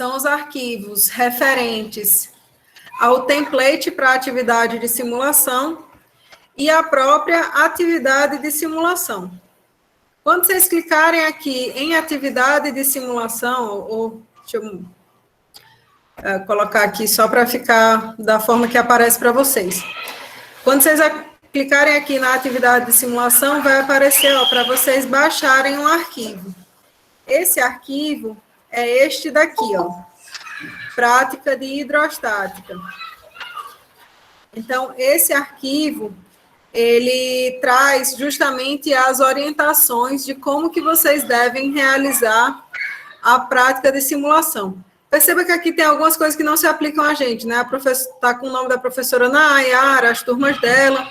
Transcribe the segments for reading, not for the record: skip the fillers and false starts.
são os arquivos referentes ao template para atividade de simulação e a própria atividade de simulação. Quando vocês clicarem aqui em atividade de simulação, ou deixa eu colocar aqui só para ficar da forma que aparece para vocês. Quando vocês clicarem aqui na atividade de simulação, vai aparecer para vocês baixarem um arquivo. Esse arquivo é este daqui, ó, prática de hidrostática. Então, esse arquivo, ele traz justamente as orientações de como que vocês devem realizar a prática de simulação. Perceba que aqui tem algumas coisas que não se aplicam a gente, né? A professora está com o nome da professora Nayara, as turmas dela.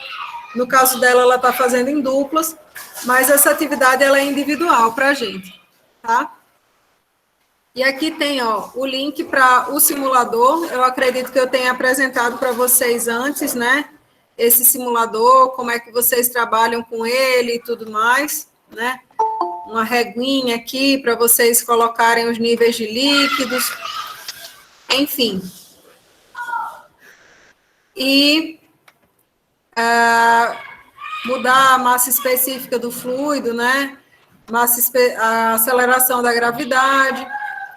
No caso dela, ela está fazendo em duplas, mas essa atividade ela é individual para a gente, tá? E aqui tem, ó, o link para o simulador. Eu acredito que eu tenha apresentado para vocês antes, né? Esse simulador, como é que vocês trabalham com ele e tudo mais, né? Uma reguinha aqui para vocês colocarem os níveis de líquidos, enfim. E mudar a massa específica do fluido, né? A aceleração da gravidade,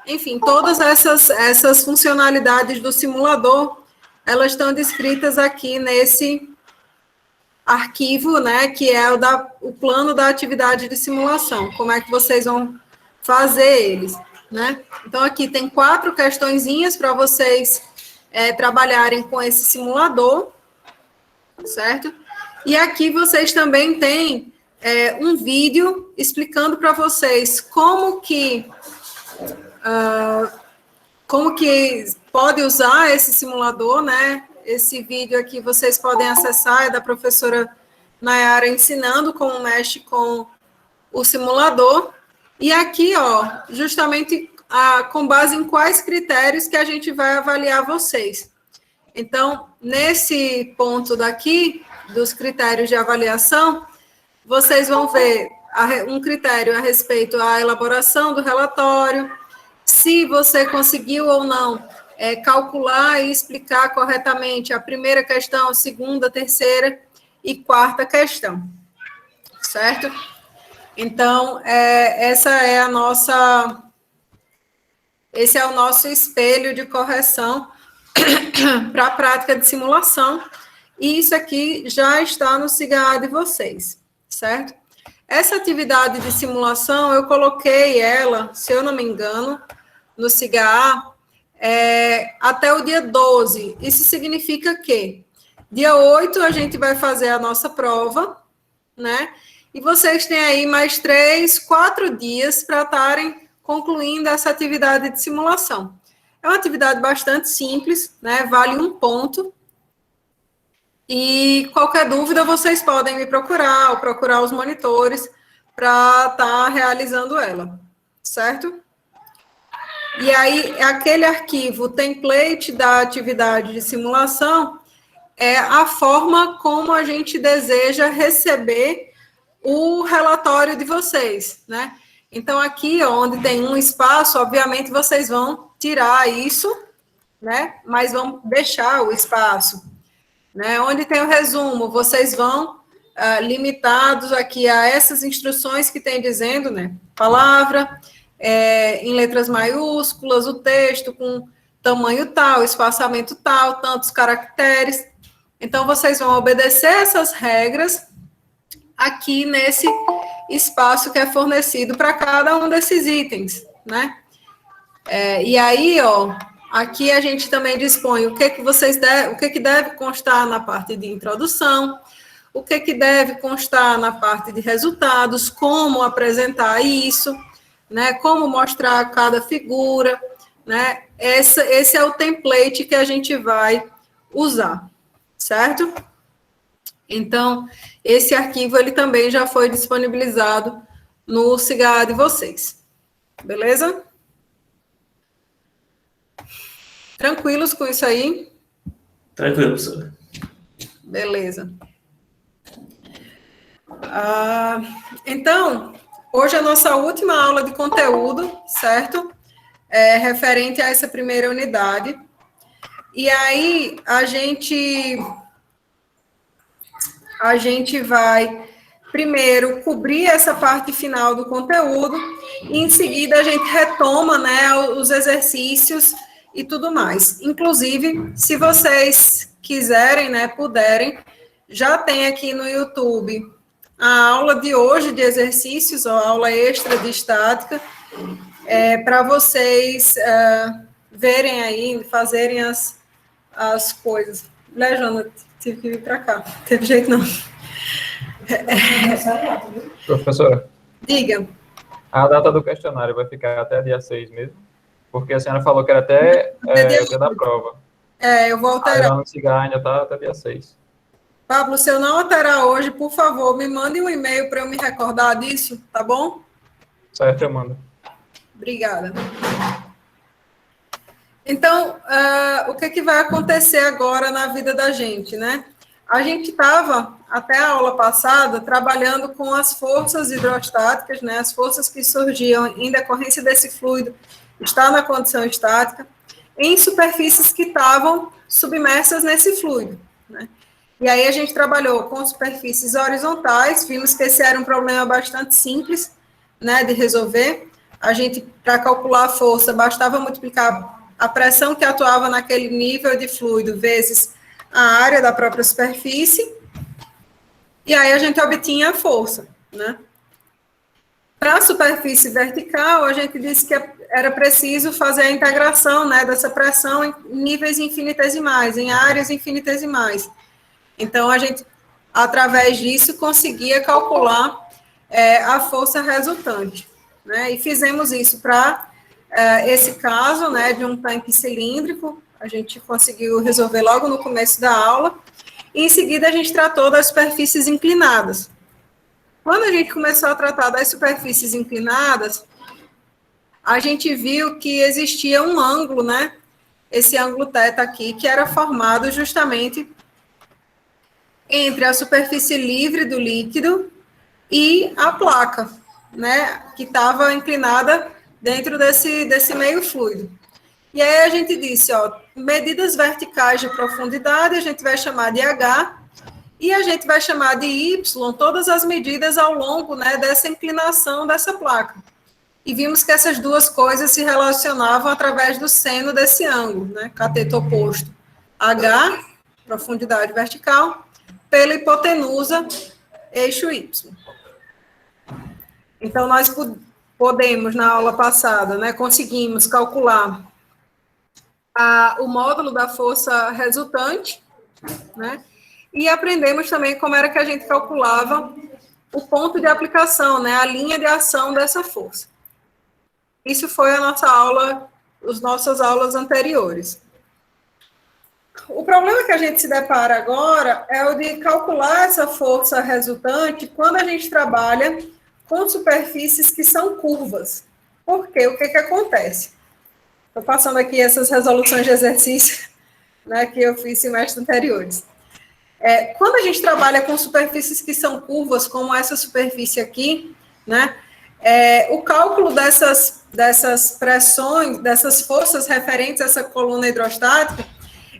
enfim, todas essas funcionalidades do simulador, elas estão descritas aqui nesse arquivo, né, que é o plano da atividade de simulação, como é que vocês vão fazer eles, né? Então, aqui tem 4 questõezinhas para vocês trabalharem com esse simulador, certo? E aqui vocês também têm um vídeo explicando para vocês como que pode usar esse simulador, né? Esse vídeo aqui vocês podem acessar, é da professora Nayara ensinando como mexe com o simulador. E aqui, ó, justamente com base em quais critérios que a gente vai avaliar vocês. Então, nesse ponto daqui, dos critérios de avaliação, vocês vão ver um critério a respeito à elaboração do relatório, se você conseguiu ou não calcular e explicar corretamente a primeira questão, a segunda, terceira e quarta questão, certo? Então, esse é o nosso espelho de correção para a prática de simulação, e isso aqui já está no SIGA de vocês, certo? Essa atividade de simulação, eu coloquei ela, se eu não me engano, no SIGA até o dia 12. Isso significa que dia 8 a gente vai fazer a nossa prova, né? E vocês têm aí mais 3, 4 dias para estarem concluindo essa atividade de simulação. É uma atividade bastante simples, né? Vale 1 ponto. E qualquer dúvida, vocês podem me procurar ou procurar os monitores para estar realizando ela, certo? E aí, aquele arquivo template da atividade de simulação é a forma como a gente deseja receber o relatório de vocês, né? Então, aqui, onde tem um espaço, obviamente, vocês vão tirar isso, né? Mas vão deixar o espaço, né? Onde tem o resumo, vocês vão limitados aqui a essas instruções que tem dizendo, né? Palavra, em letras maiúsculas, o texto com tamanho tal, espaçamento tal, tantos caracteres. Então, vocês vão obedecer essas regras aqui nesse espaço que é fornecido para cada um desses itens, né? E aí, ó, aqui a gente também dispõe o que que deve constar na parte de introdução, o que deve constar na parte de resultados, como apresentar isso, né? Como mostrar cada figura, né? Esse é o template que a gente vai usar, certo? Então, esse arquivo, ele também já foi disponibilizado no SIGA de vocês. Beleza? Tranquilos com isso aí? Tranquilo, professor. Beleza. Então, hoje é a nossa última aula de conteúdo, certo? referente a essa primeira unidade. E aí, a gente vai, primeiro, cobrir essa parte final do conteúdo, e em seguida a gente retoma, né, os exercícios e tudo mais. Inclusive, se vocês quiserem, né, puderem, já tem aqui no YouTube a aula de hoje de exercícios, a aula extra de estática, para vocês verem aí, fazerem as coisas. Lejana, tive que vir para cá, não teve jeito não. Professora, Diga. a data do questionário vai ficar até dia 6 mesmo? Porque a senhora falou que era até o dia da prova. Eu vou alterar. A Cigar ainda está até dia 6. Pablo, se eu não alterar hoje, por favor, me mande um e-mail para eu me recordar disso, tá bom? Certo, eu mando. Obrigada. Então, o que vai acontecer agora na vida da gente, né? A gente estava, até a aula passada, trabalhando com as forças hidrostáticas, né? As forças que surgiam em decorrência desse fluido estar na condição estática, em superfícies que estavam submersas nesse fluido, né? E aí a gente trabalhou com superfícies horizontais, vimos que esse era um problema bastante simples, né, de resolver. A gente, para calcular a força, bastava multiplicar a pressão que atuava naquele nível de fluido vezes a área da própria superfície, e aí a gente obtinha a força, né? Para a superfície vertical, a gente disse que era preciso fazer a integração, né, dessa pressão em níveis infinitesimais, em áreas infinitesimais. Então, a gente, através disso, conseguia calcular a força resultante, né? E fizemos isso para esse caso, né, de um tanque cilíndrico. A gente conseguiu resolver logo no começo da aula. E, em seguida, a gente tratou das superfícies inclinadas. Quando a gente começou a tratar das superfícies inclinadas, a gente viu que existia um ângulo, né? Esse ângulo θ aqui, que era formado justamente entre a superfície livre do líquido e a placa, né, que estava inclinada dentro desse meio fluido. E aí a gente disse, ó, medidas verticais de profundidade, a gente vai chamar de H, e a gente vai chamar de Y, todas as medidas ao longo, né, dessa inclinação dessa placa. E vimos que essas duas coisas se relacionavam através do seno desse ângulo, né, cateto oposto. H, profundidade vertical, pela hipotenusa, eixo Y. Então, nós podemos, na aula passada, né, conseguimos calcular o módulo da força resultante, né, e aprendemos também como era que a gente calculava o ponto de aplicação, né, a linha de ação dessa força. Isso foi a nossa aula, as nossas aulas anteriores. O problema que a gente se depara agora é o de calcular essa força resultante quando a gente trabalha com superfícies que são curvas. Por quê? O que acontece? Estou passando aqui essas resoluções de exercício, né, que eu fiz semestres anteriores. Quando a gente trabalha com superfícies que são curvas, como essa superfície aqui, né, o cálculo dessas pressões, dessas forças referentes a essa coluna hidrostática,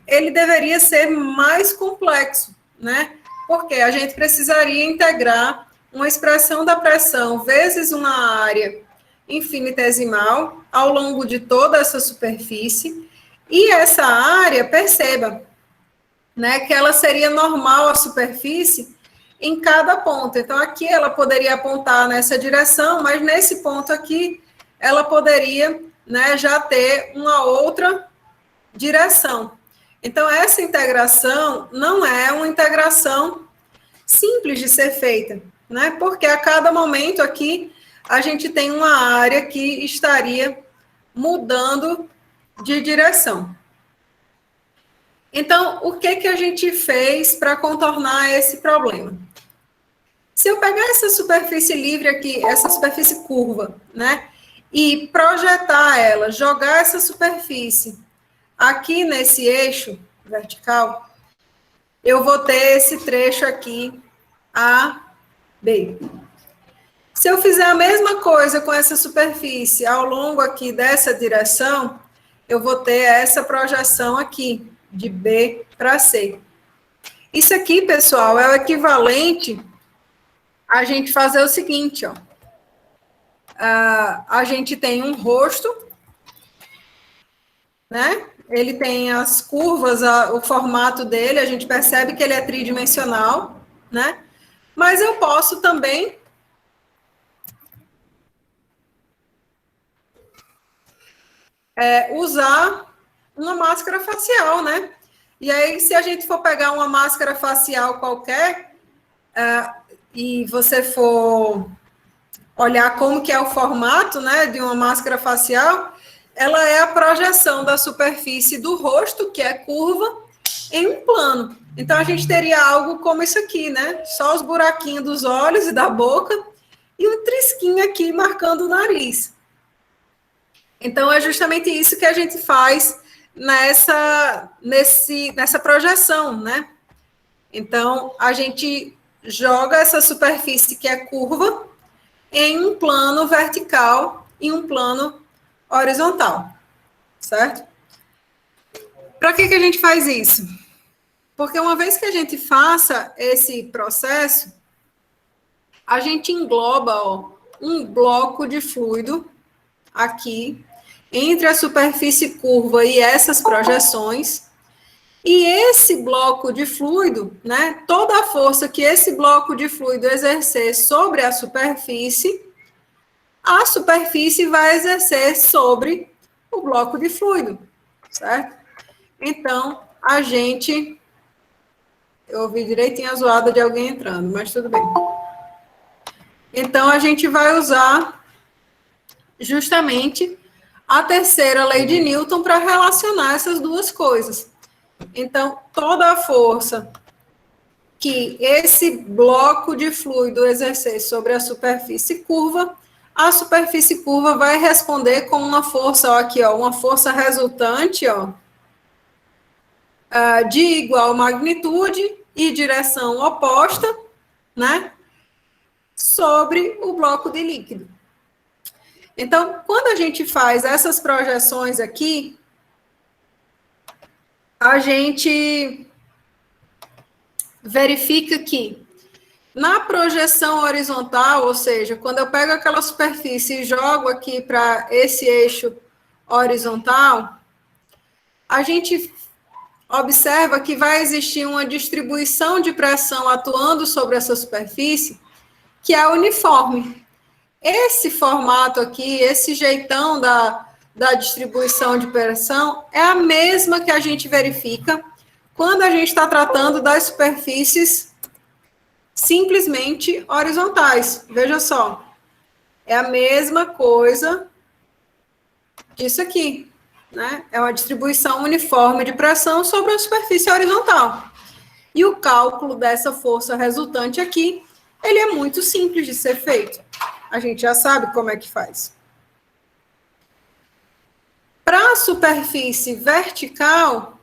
ele deveria ser mais complexo, né? Porque a gente precisaria integrar uma expressão da pressão vezes uma área infinitesimal ao longo de toda essa superfície, e essa área, perceba, né, que ela seria normal à superfície em cada ponto. Então, aqui ela poderia apontar nessa direção, mas nesse ponto aqui, ela poderia, né, já ter uma outra direção. Então, essa integração não é uma integração simples de ser feita, né? Porque a cada momento aqui, a gente tem uma área que estaria mudando de direção. Então, o que a gente fez para contornar esse problema? Se eu pegar essa superfície livre aqui, essa superfície curva, né? E projetar ela, jogar essa superfície aqui nesse eixo vertical, eu vou ter esse trecho aqui, A, B. Se eu fizer a mesma coisa com essa superfície ao longo aqui dessa direção, eu vou ter essa projeção aqui, de B para C. Isso aqui, pessoal, é o equivalente a gente fazer o seguinte, ó. A gente tem um rosto, né? Ele tem as curvas, o formato dele, a gente percebe que ele é tridimensional, né? Mas eu posso também usar uma máscara facial, né? E aí, se a gente for pegar uma máscara facial qualquer, e você for olhar como que é o formato, né, de uma máscara facial, ela é a projeção da superfície do rosto, que é curva, em um plano. Então, a gente teria algo como isso aqui, né? Só os buraquinhos dos olhos e da boca e um trisquinho aqui marcando o nariz. Então, é justamente isso que a gente faz nessa projeção, né? Então, a gente joga essa superfície que é curva em um plano vertical e um plano horizontal, certo? Para que a gente faz isso? Porque uma vez que a gente faça esse processo, a gente engloba, ó, um bloco de fluido aqui, entre a superfície curva e essas projeções, e esse bloco de fluido, né, toda a força que esse bloco de fluido exercer sobre a superfície vai exercer sobre o bloco de fluido, certo? Então, eu ouvi direitinho a zoada de alguém entrando, mas tudo bem. Então, a gente vai usar justamente a terceira lei de Newton para relacionar essas duas coisas. Então, toda a força que esse bloco de fluido exercer sobre a superfície curva, a superfície curva vai responder com uma força, ó, aqui, ó, uma força resultante, ó, de igual magnitude e direção oposta, né, sobre o bloco de líquido. Então, quando a gente faz essas projeções aqui, a gente verifica que na projeção horizontal, ou seja, quando eu pego aquela superfície e jogo aqui para esse eixo horizontal, a gente observa que vai existir uma distribuição de pressão atuando sobre essa superfície que é uniforme. Esse formato aqui, esse jeitão da distribuição de pressão é a mesma que a gente verifica quando a gente está tratando das superfícies simplesmente horizontais. Veja só, é a mesma coisa disso aqui, né? É uma distribuição uniforme de pressão sobre a superfície horizontal. E o cálculo dessa força resultante aqui, ele é muito simples de ser feito. A gente já sabe como é que faz. Para a superfície vertical,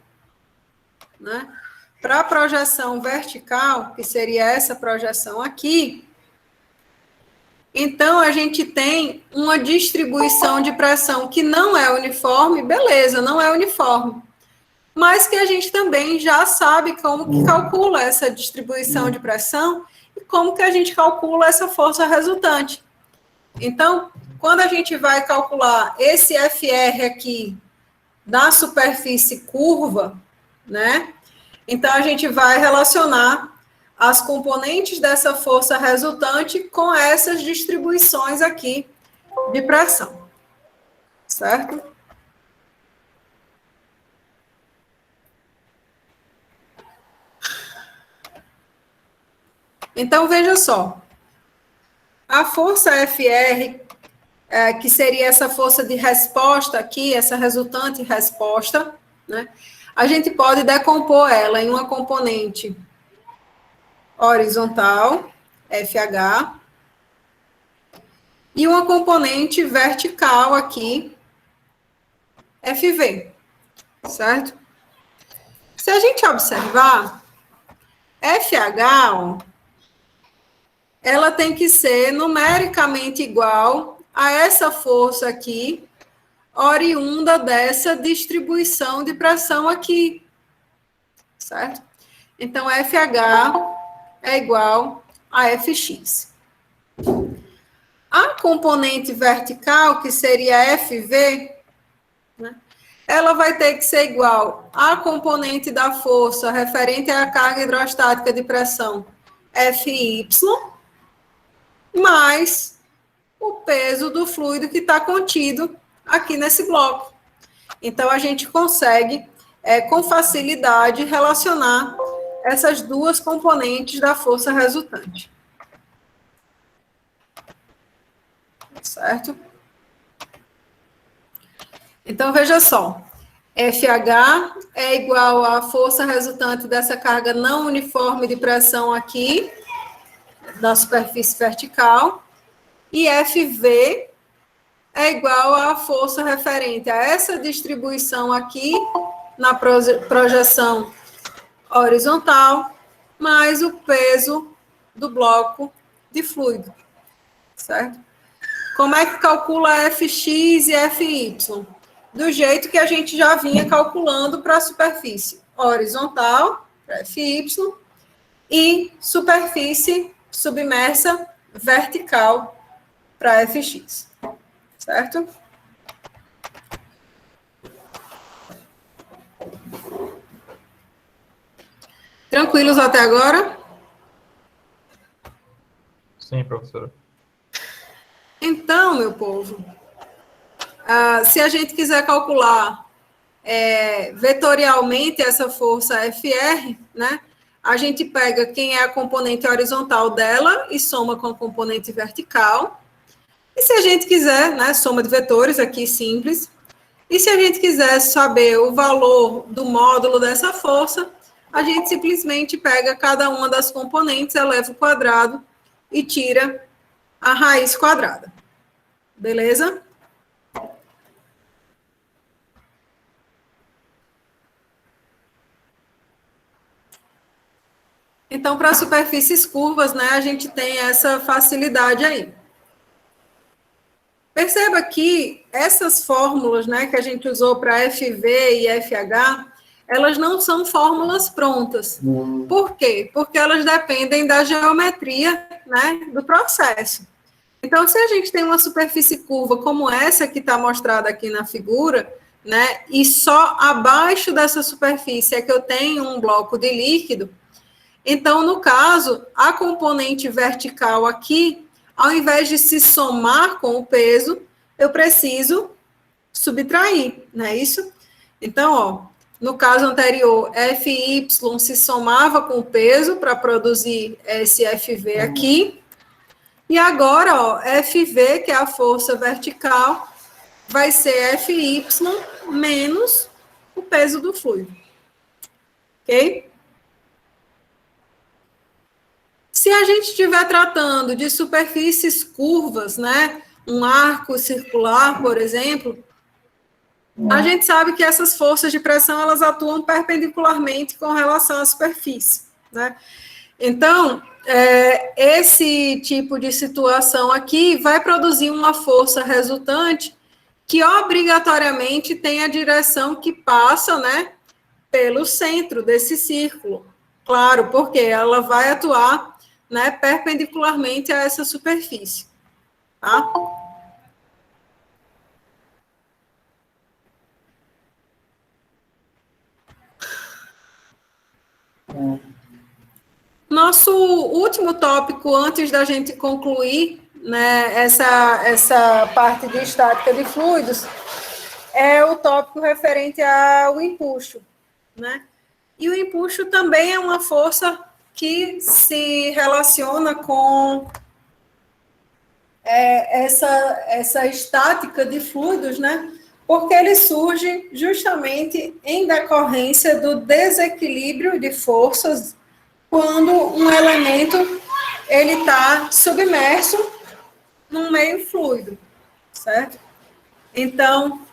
né? Para a projeção vertical, que seria essa projeção aqui, então a gente tem uma distribuição de pressão que não é uniforme, beleza, não é uniforme, mas que a gente também já sabe como que calcula essa distribuição de pressão e como que a gente calcula essa força resultante. Então, quando a gente vai calcular esse FR aqui da superfície curva, né? Então, a gente vai relacionar as componentes dessa força resultante com essas distribuições aqui de pressão, certo? Então, veja só. A força FR, que seria essa força de resposta aqui, essa resultante resposta, né? A gente pode decompor ela em uma componente horizontal, FH, e uma componente vertical aqui, FV, certo? Se a gente observar, FH, ó, ela tem que ser numericamente igual a essa força aqui, oriunda dessa distribuição de pressão aqui, certo? Então, FH é igual a Fx. A componente vertical, que seria FV, né, ela vai ter que ser igual à componente da força referente à carga hidrostática de pressão, Fy, mais o peso do fluido que está contido aqui nesse bloco. Então, a gente consegue, com facilidade, relacionar essas duas componentes da força resultante. Certo? Então, veja só. FH é igual à força resultante dessa carga não uniforme de pressão aqui, da superfície vertical, e FV é igual à força referente a essa distribuição aqui, na projeção horizontal, mais o peso do bloco de fluido, certo? Como é que calcula Fx e Fy? Do jeito que a gente já vinha calculando para a superfície horizontal, para Fy, e superfície submersa vertical para Fx, certo? Tranquilos até agora? Sim, professora. Então, meu povo, se a gente quiser calcular vetorialmente essa força FR, né, a gente pega quem é a componente horizontal dela e soma com a componente vertical. E se a gente quiser, né, soma de vetores aqui simples, e se a gente quiser saber o valor do módulo dessa força, a gente simplesmente pega cada uma das componentes, eleva ao quadrado e tira a raiz quadrada. Beleza? Então, para superfícies curvas, né, a gente tem essa facilidade aí. Perceba que essas fórmulas, né, que a gente usou para FV e FH, elas não são fórmulas prontas. Por quê? Porque elas dependem da geometria, né, do processo. Então, se a gente tem uma superfície curva como essa que está mostrada aqui na figura, né, e só abaixo dessa superfície é que eu tenho um bloco de líquido, então, no caso, a componente vertical aqui, ao invés de se somar com o peso, eu preciso subtrair, não é isso? Então, ó, no caso anterior, Fy se somava com o peso para produzir esse FV aqui. E agora, ó, FV, que é a força vertical, vai ser Fy menos o peso do fluido. Ok? Se a gente estiver tratando de superfícies curvas, né, um arco circular, por exemplo, a gente sabe que essas forças de pressão, elas atuam perpendicularmente com relação à superfície, né? Então, esse tipo de situação aqui vai produzir uma força resultante que obrigatoriamente tem a direção que passa, né, pelo centro desse círculo. Claro, porque ela vai atuar, né, perpendicularmente a essa superfície, tá? Nosso último tópico, antes da gente concluir, né, essa parte de estática de fluidos, é o tópico referente ao empuxo, né? E o empuxo também é uma força que se relaciona com essa estática de fluidos, né? Porque ele surge justamente em decorrência do desequilíbrio de forças quando um elemento ele está submerso num meio fluido, certo? Então,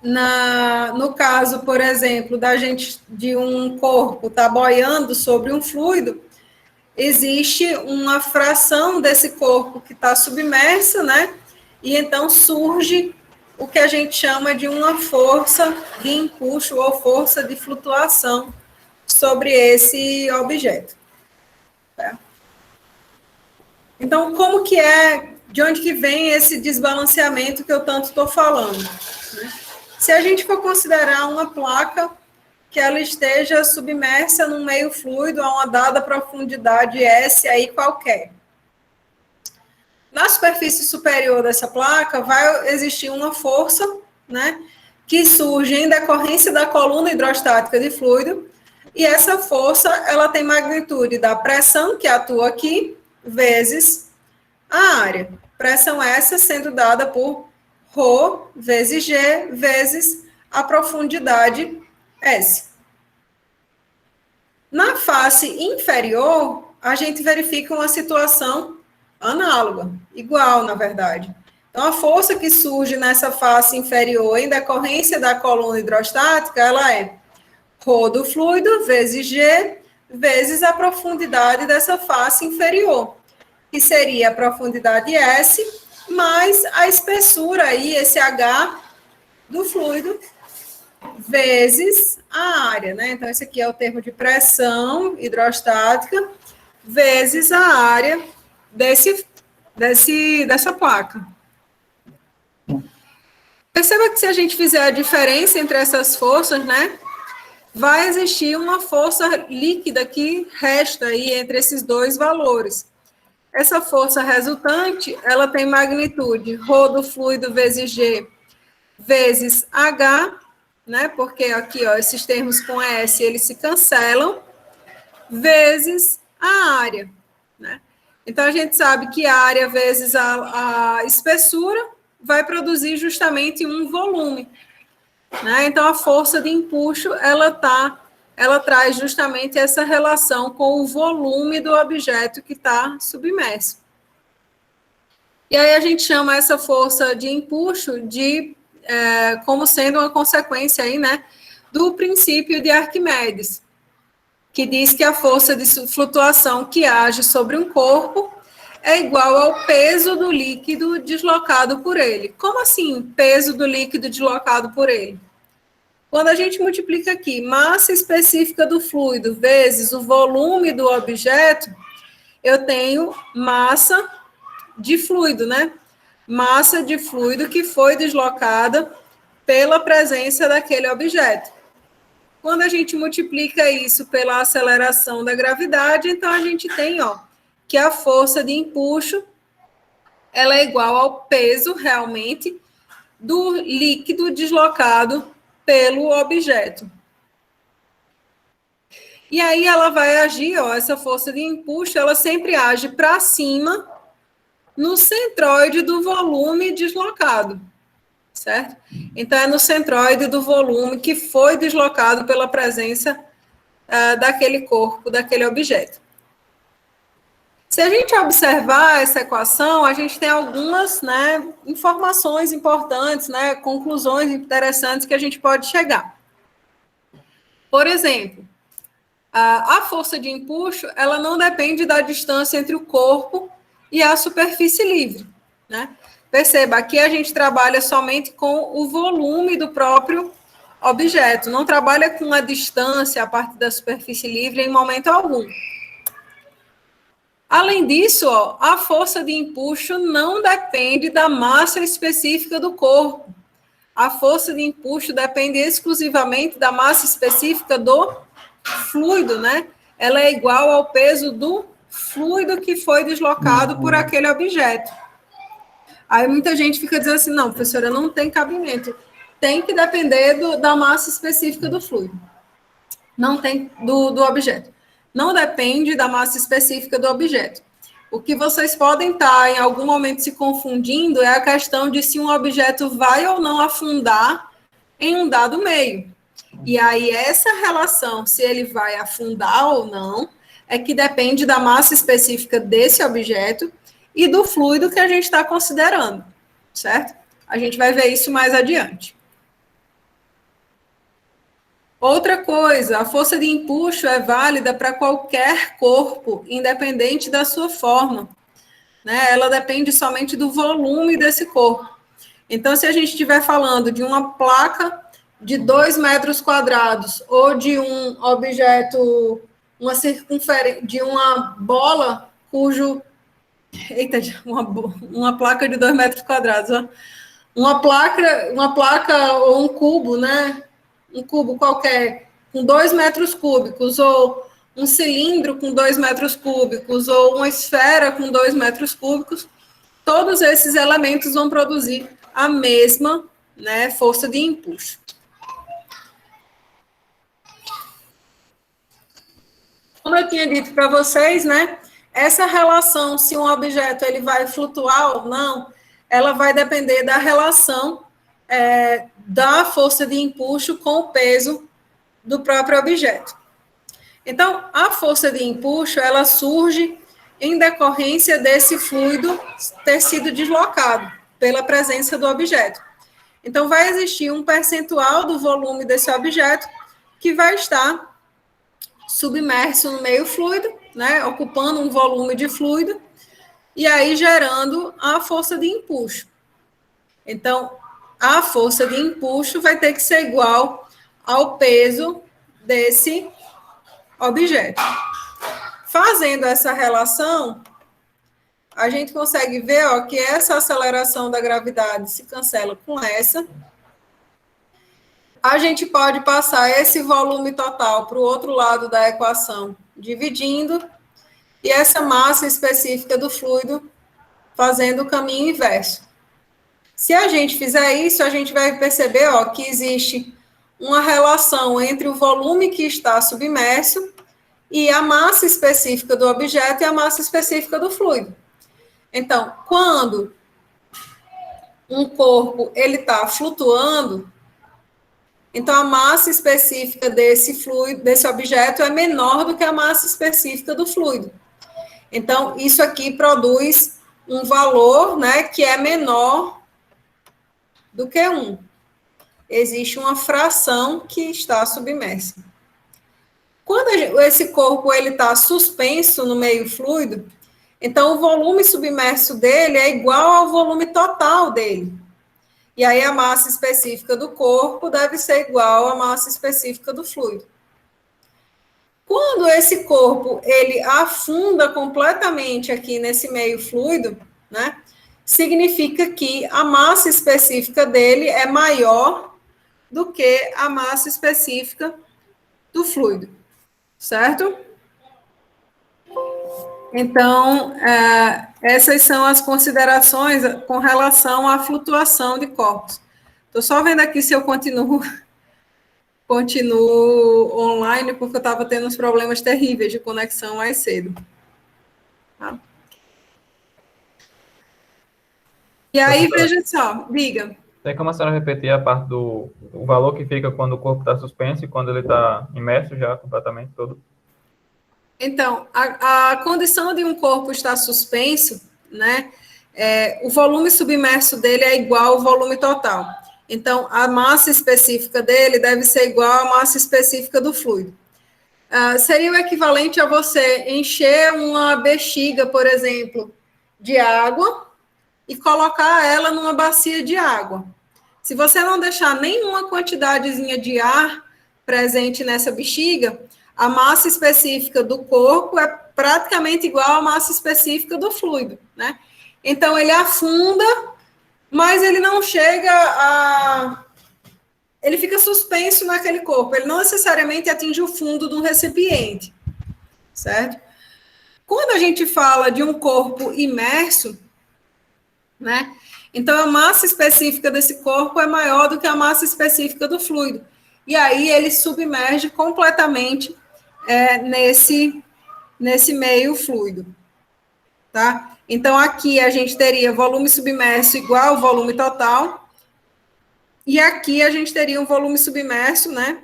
no caso, por exemplo, de um corpo estar boiando sobre um fluido, existe uma fração desse corpo que está submersa, né? E então surge o que a gente chama de uma força de empuxo ou força de flutuação sobre esse objeto. Tá? Então, de onde que vem esse desbalanceamento que eu tanto estou falando? Né? Se a gente for considerar uma placa que ela esteja submersa num meio fluido a uma dada profundidade S aí qualquer. Na superfície superior dessa placa vai existir uma força, né, que surge em decorrência da coluna hidrostática de fluido, e essa força ela tem magnitude da pressão que atua aqui, vezes a área. Pressão essa sendo dada por ρ vezes G vezes a profundidade S. Na face inferior, a gente verifica uma situação análoga, igual, na verdade. Então, a força que surge nessa face inferior em decorrência da coluna hidrostática, ela é ρ do fluido vezes G vezes a profundidade dessa face inferior, que seria a profundidade S mais a espessura aí, esse H do fluido, vezes a área, né? Então, esse aqui é o termo de pressão hidrostática, vezes a área dessa placa. Perceba que se a gente fizer a diferença entre essas forças, né? Vai existir uma força líquida que resta aí entre esses dois valores. Essa força resultante, ela tem magnitude ρ do fluido vezes G vezes H, né? Porque aqui, ó, esses termos com S, eles se cancelam, vezes a área, né? Então, a gente sabe que a área vezes a espessura vai produzir justamente um volume, né? Então, a força de empuxo, ela traz justamente essa relação com o volume do objeto que está submerso. E aí, a gente chama essa força de empuxo como sendo uma consequência aí, né, do princípio de Arquimedes, que diz que a força de flutuação que age sobre um corpo é igual ao peso do líquido deslocado por ele. Como assim, peso do líquido deslocado por ele? Quando a gente multiplica aqui massa específica do fluido vezes o volume do objeto, eu tenho massa de fluido, né? Massa de fluido que foi deslocada pela presença daquele objeto. Quando a gente multiplica isso pela aceleração da gravidade, então a gente tem, ó, que a força de empuxo ela é igual ao peso, realmente, do líquido deslocado pelo objeto. E aí ela vai agir, ó, essa força de empuxo, ela sempre age para cima no centroide do volume deslocado, certo? Então, é no centroide do volume que foi deslocado pela presença daquele corpo, daquele objeto. Se a gente observar essa equação, a gente tem algumas, né, informações importantes, né, conclusões interessantes que a gente pode chegar. Por exemplo, a força de empuxo, ela não depende da distância entre o corpo e a superfície livre, né? Perceba, aqui a gente trabalha somente com o volume do próprio objeto, não trabalha com a distância a partir da superfície livre em momento algum. Além disso, ó, a força de empuxo não depende da massa específica do corpo. A força de empuxo depende exclusivamente da massa específica do fluido, né? Ela é igual ao peso do fluido que foi deslocado por aquele objeto. Aí muita gente fica dizendo assim, não, professora, não tem cabimento. Tem que depender da massa específica do fluido. Não tem do objeto. Não depende da massa específica do objeto. O que vocês podem estar, em algum momento, se confundindo é a questão de se um objeto vai ou não afundar em um dado meio. E aí, essa relação, se ele vai afundar ou não, é que depende da massa específica desse objeto e do fluido que a gente está considerando, certo? A gente vai ver isso mais adiante. Outra coisa, a força de empuxo é válida para qualquer corpo, independente da sua forma, né? Ela depende somente do volume desse corpo. Então, se a gente estiver falando de uma placa de 2 metros quadrados ou de um objeto, de uma bola cujo... Eita, uma placa de 2 metros quadrados, ó. Uma placa ou um cubo, né? Um cubo qualquer com 2 metros cúbicos, ou um cilindro com 2 metros cúbicos, ou uma esfera com 2 metros cúbicos, todos esses elementos vão produzir a mesma, né, força de empuxo. Como eu tinha dito para vocês, né, essa relação, se um objeto ele vai flutuar ou não, ela vai depender da relação da força de empuxo com o peso do próprio objeto. Então, a força de empuxo, ela surge em decorrência desse fluido ter sido deslocado pela presença do objeto. Então, vai existir um percentual do volume desse objeto que vai estar submerso no meio fluido, né, ocupando um volume de fluido, e aí gerando a força de empuxo. Então, a força de empuxo vai ter que ser igual ao peso desse objeto. Fazendo essa relação, a gente consegue ver, ó, que essa aceleração da gravidade se cancela com essa. A gente pode passar esse volume total para o outro lado da equação, dividindo, e essa massa específica do fluido fazendo o caminho inverso. Se a gente fizer isso, a gente vai perceber, ó, que existe uma relação entre o volume que está submerso e a massa específica do objeto e a massa específica do fluido. Então, quando um corpo ele está flutuando, então a massa específica desse fluido, desse objeto, é menor do que a massa específica do fluido. Então, isso aqui produz um valor, né, que é menor do que 1. Existe uma fração que está submersa. Quando esse corpo está suspenso no meio fluido, então o volume submerso dele é igual ao volume total dele. E aí a massa específica do corpo deve ser igual à massa específica do fluido. Quando esse corpo ele afunda completamente aqui nesse meio fluido, né, significa que a massa específica dele é maior do que a massa específica do fluido, certo? Então, essas são as considerações com relação à flutuação de corpos. Estou só vendo aqui se eu continuo online, porque eu estava tendo uns problemas terríveis de conexão mais cedo. Tá? E aí, veja só, diga. Tem como a senhora repetir a parte do valor que fica quando o corpo está suspenso e quando ele está imerso já completamente todo? Então, a condição de um corpo estar suspenso, né, o volume submerso dele é igual ao volume total. Então, a massa específica dele deve ser igual à massa específica do fluido. Seria o equivalente a você encher uma bexiga, por exemplo, de água e colocar ela numa bacia de água. Se você não deixar nenhuma quantidadezinha de ar presente nessa bexiga, a massa específica do corpo é praticamente igual à massa específica do fluido, né? Então, ele afunda, mas ele não chega a... Ele fica suspenso naquele corpo, ele não necessariamente atinge o fundo de um recipiente, certo? Quando a gente fala de um corpo imerso, né? Então, a massa específica desse corpo é maior do que a massa específica do fluido. E aí, ele submerge completamente nesse meio fluido, tá? Então, aqui a gente teria volume submerso igual ao volume total, e aqui a gente teria um volume submerso, né?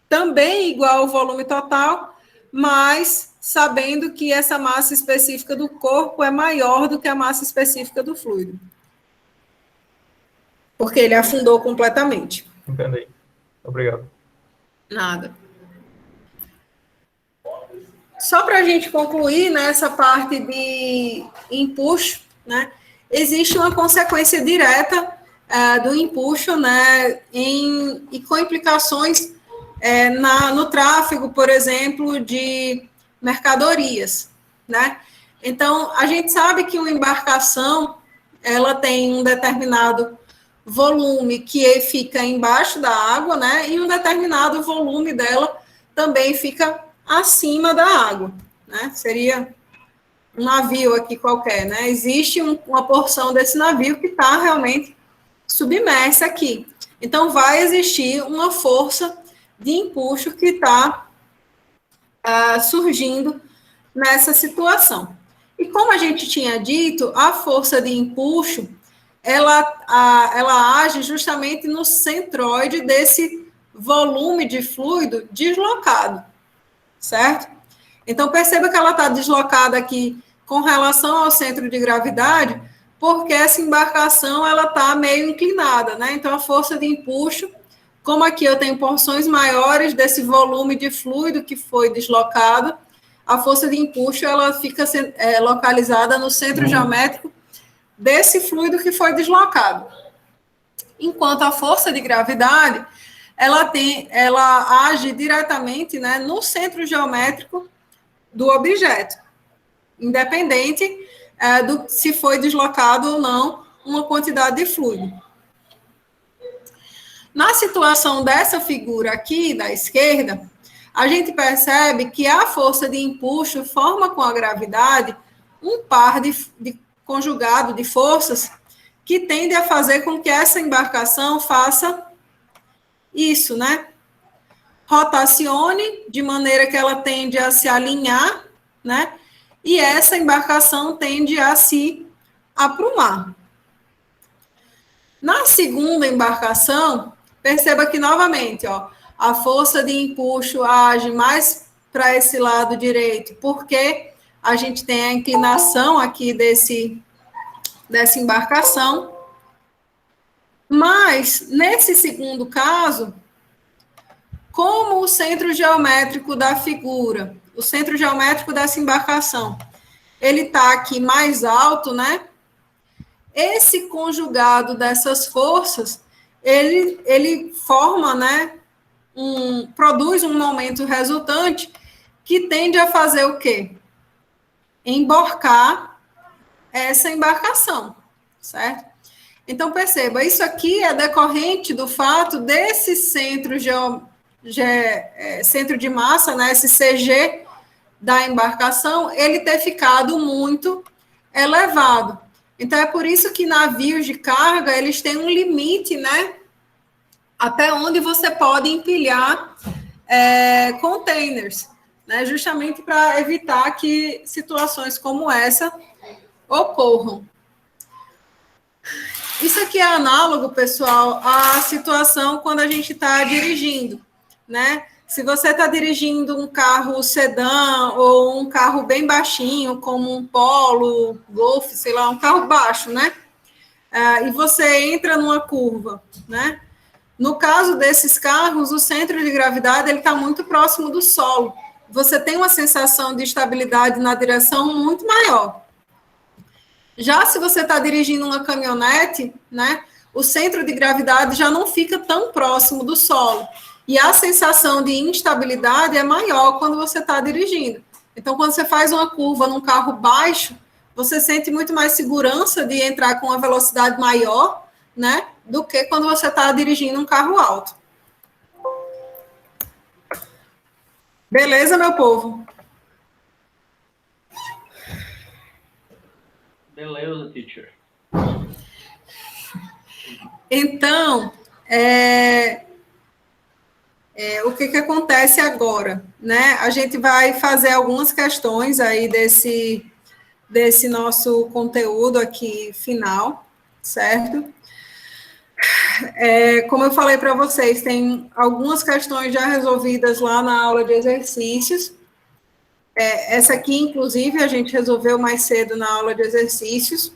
Também igual ao volume total, mas sabendo que essa massa específica do corpo é maior do que a massa específica do fluido. Porque ele afundou completamente. Entendi. Obrigado. Nada. Só para a gente concluir nessa parte de empuxo, né, existe uma consequência direta do empuxo, né, e com implicações no tráfego, por exemplo, de mercadorias, né? Então, a gente sabe que uma embarcação, ela tem um determinado volume que fica embaixo da água, né? E um determinado volume dela também fica acima da água, né? Seria um navio aqui qualquer, né? Existe uma porção desse navio que está realmente submersa aqui. Então, vai existir uma força de empuxo que está surgindo nessa situação. E como a gente tinha dito, a força de empuxo, ela age justamente no centroide desse volume de fluido deslocado, certo? Então, perceba que ela está deslocada aqui com relação ao centro de gravidade, porque essa embarcação, ela está meio inclinada, né? Então, a força de empuxo, como aqui eu tenho porções maiores desse volume de fluido que foi deslocado, a força de empuxo, ela fica localizada no centro geométrico desse fluido que foi deslocado. Enquanto a força de gravidade, ela age diretamente, né, no centro geométrico do objeto, independente se foi deslocado ou não uma quantidade de fluido. Na situação dessa figura aqui, da esquerda, a gente percebe que a força de empuxo forma com a gravidade um par de conjugado de forças que tende a fazer com que essa embarcação faça isso, né? Rotacione, de maneira que ela tende a se alinhar, né? E essa embarcação tende a se aprumar. Na segunda embarcação, perceba que, novamente, ó, a força de empuxo age mais para esse lado direito, porque a gente tem a inclinação aqui dessa embarcação. Mas, nesse segundo caso, como o centro geométrico da figura, o centro geométrico dessa embarcação, ele está aqui mais alto, né? Esse conjugado dessas forças, ele forma, né? Produz um momento resultante que tende a fazer o quê? Emborcar essa embarcação, certo? Então, perceba, isso aqui é decorrente do fato desse centro de massa, né, esse CG da embarcação, ele ter ficado muito elevado. Então, é por isso que navios de carga, eles têm um limite, né, até onde você pode empilhar containers, né, justamente para evitar que situações como essa ocorram. Isso aqui é análogo, pessoal, à situação quando a gente está dirigindo, né? Se você está dirigindo um carro sedã ou um carro bem baixinho, como um Polo, Golf, sei lá, um carro baixo, né? E você entra numa curva, né? No caso desses carros, o centro de gravidade ele está muito próximo do solo. Você tem uma sensação de estabilidade na direção muito maior. Já se você está dirigindo uma caminhonete, né, o centro de gravidade já não fica tão próximo do solo. E a sensação de instabilidade é maior quando você está dirigindo. Então, quando você faz uma curva num carro baixo, você sente muito mais segurança de entrar com uma velocidade maior, né, do que quando você está dirigindo um carro alto. Beleza, meu povo? Beleza, teacher. Então, o que acontece agora, né? A gente vai fazer algumas questões aí desse nosso conteúdo aqui final, certo? Como eu falei para vocês, tem algumas questões já resolvidas lá na aula de exercícios. Essa aqui, inclusive, a gente resolveu mais cedo na aula de exercícios.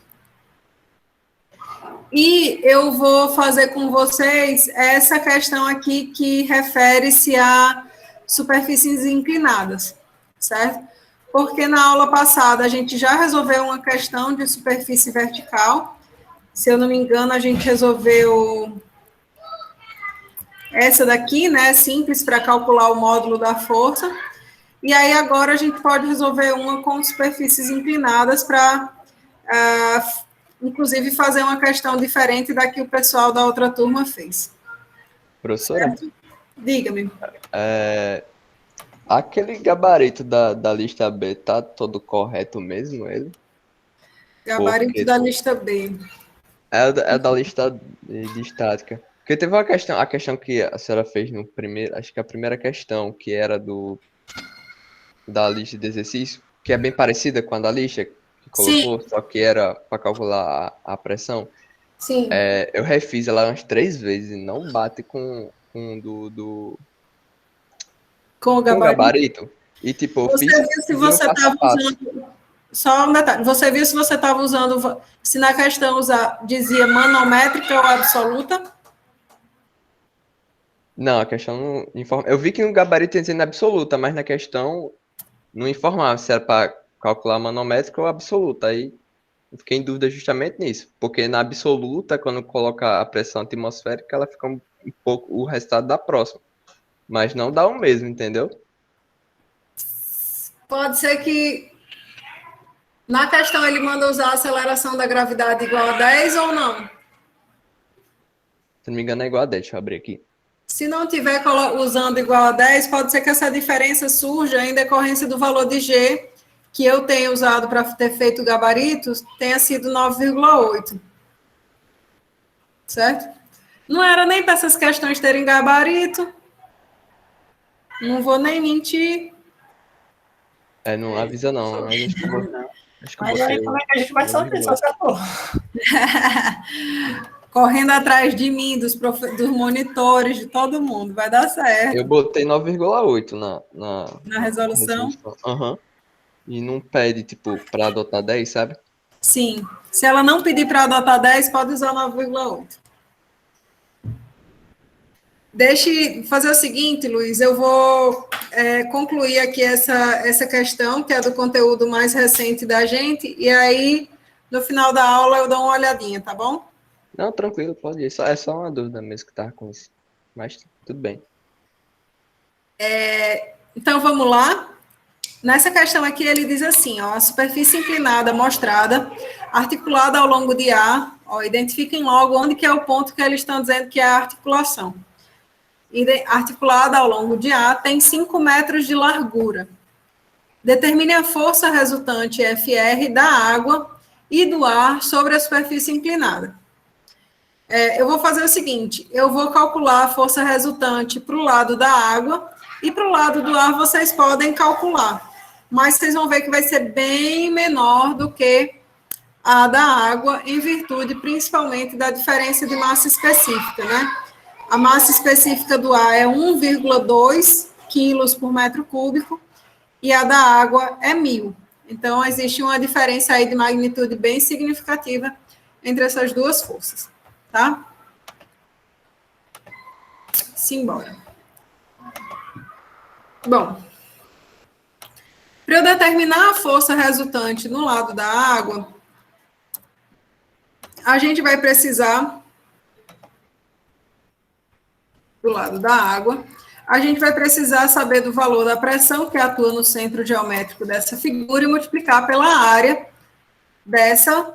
E eu vou fazer com vocês essa questão aqui que refere-se a superfícies inclinadas, certo? Porque na aula passada a gente já resolveu uma questão de superfície vertical. Se eu não me engano, a gente resolveu essa daqui, né? Simples para calcular o módulo da força. E aí agora a gente pode resolver uma com superfícies inclinadas para, inclusive, fazer uma questão diferente da que o pessoal da outra turma fez. Professora, Certo? Diga-me. aquele gabarito da lista B tá todo correto mesmo, ele? Gabarito Porque da lista B. é da lista de estática. Porque teve uma questão, a questão que a senhora fez no primeiro, acho que a primeira questão, que era da lista de exercício, que é bem parecida com a da lista que colocou, só que era para calcular a pressão. Sim. Eu refiz ela umas 3 vezes e não bate com Com o com o gabarito. gabarito. E tipo, eu Você fiz viu se um você passo a estava passo. usando. Só um detalhe. Você viu se você estava usando. Se na questão dizia manométrica ou absoluta? Não, a questão não informa. Eu vi que no gabarito tinha dizendo absoluta, mas na questão não informava se era para calcular manométrica ou absoluta. Aí eu fiquei em dúvida justamente nisso. Porque na absoluta, quando coloca a pressão atmosférica, ela fica um pouco o resultado da próxima. Mas não dá o mesmo, entendeu? Pode ser que na questão ele manda usar a aceleração da gravidade igual a 10 ou não? Se não me engano, é igual a 10. Deixa eu abrir aqui. Se não tiver usando igual a 10, pode ser que essa diferença surja em decorrência do valor de G, que eu tenho usado para ter feito gabaritos, tenha sido 9,8. Certo? Não era nem para essas questões terem gabarito. Não vou nem mentir. Não avisa não. Mas acho que eu Mas aí botei. como é que a gente vai saber se acertou? Correndo atrás de mim, dos monitores, de todo mundo. Vai dar certo. Eu botei 9,8 Na resolução? Aham. E não pede, tipo, para adotar 10, sabe? Sim. Se ela não pedir para adotar 10, pode usar 9,8. Deixe fazer o seguinte, Luiz, eu vou concluir aqui essa questão, que é do conteúdo mais recente da gente, e aí, no final da aula, eu dou uma olhadinha, tá bom? Não, tranquilo, pode ir. É só uma dúvida mesmo que tá com isso. Mas tudo bem. Então, vamos lá. Nessa questão aqui, ele diz assim, ó, a superfície inclinada mostrada, articulada ao longo de A, ó, identifiquem logo onde que é o ponto que eles estão dizendo que é a articulação. Articulada ao longo de A, tem 5 metros de largura. Determine a força resultante FR da água e do ar sobre a superfície inclinada. Eu vou fazer o seguinte, eu vou calcular a força resultante para o lado da água e para o lado do ar vocês podem calcular, mas vocês vão ver que vai ser bem menor do que a da água, em virtude principalmente da diferença de massa específica, né? A massa específica do ar é 1,2 quilos por metro cúbico e a da água é 1.000. Então, existe uma diferença aí de magnitude bem significativa entre essas duas forças, tá? Simbora. Bom, para eu determinar a força resultante no lado da água, a gente vai precisar, do lado da água, a gente vai precisar saber do valor da pressão que atua no centro geométrico dessa figura e multiplicar pela área dessa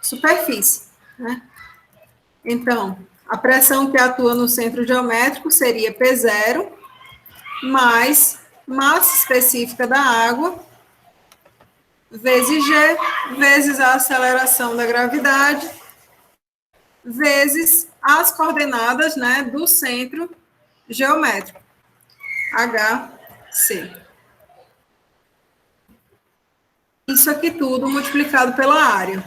superfície, né? Então, a pressão que atua no centro geométrico seria P0 mais massa específica da água vezes G, vezes a aceleração da gravidade, vezes as coordenadas, né, do centro geométrico, HC. Isso aqui tudo multiplicado pela área.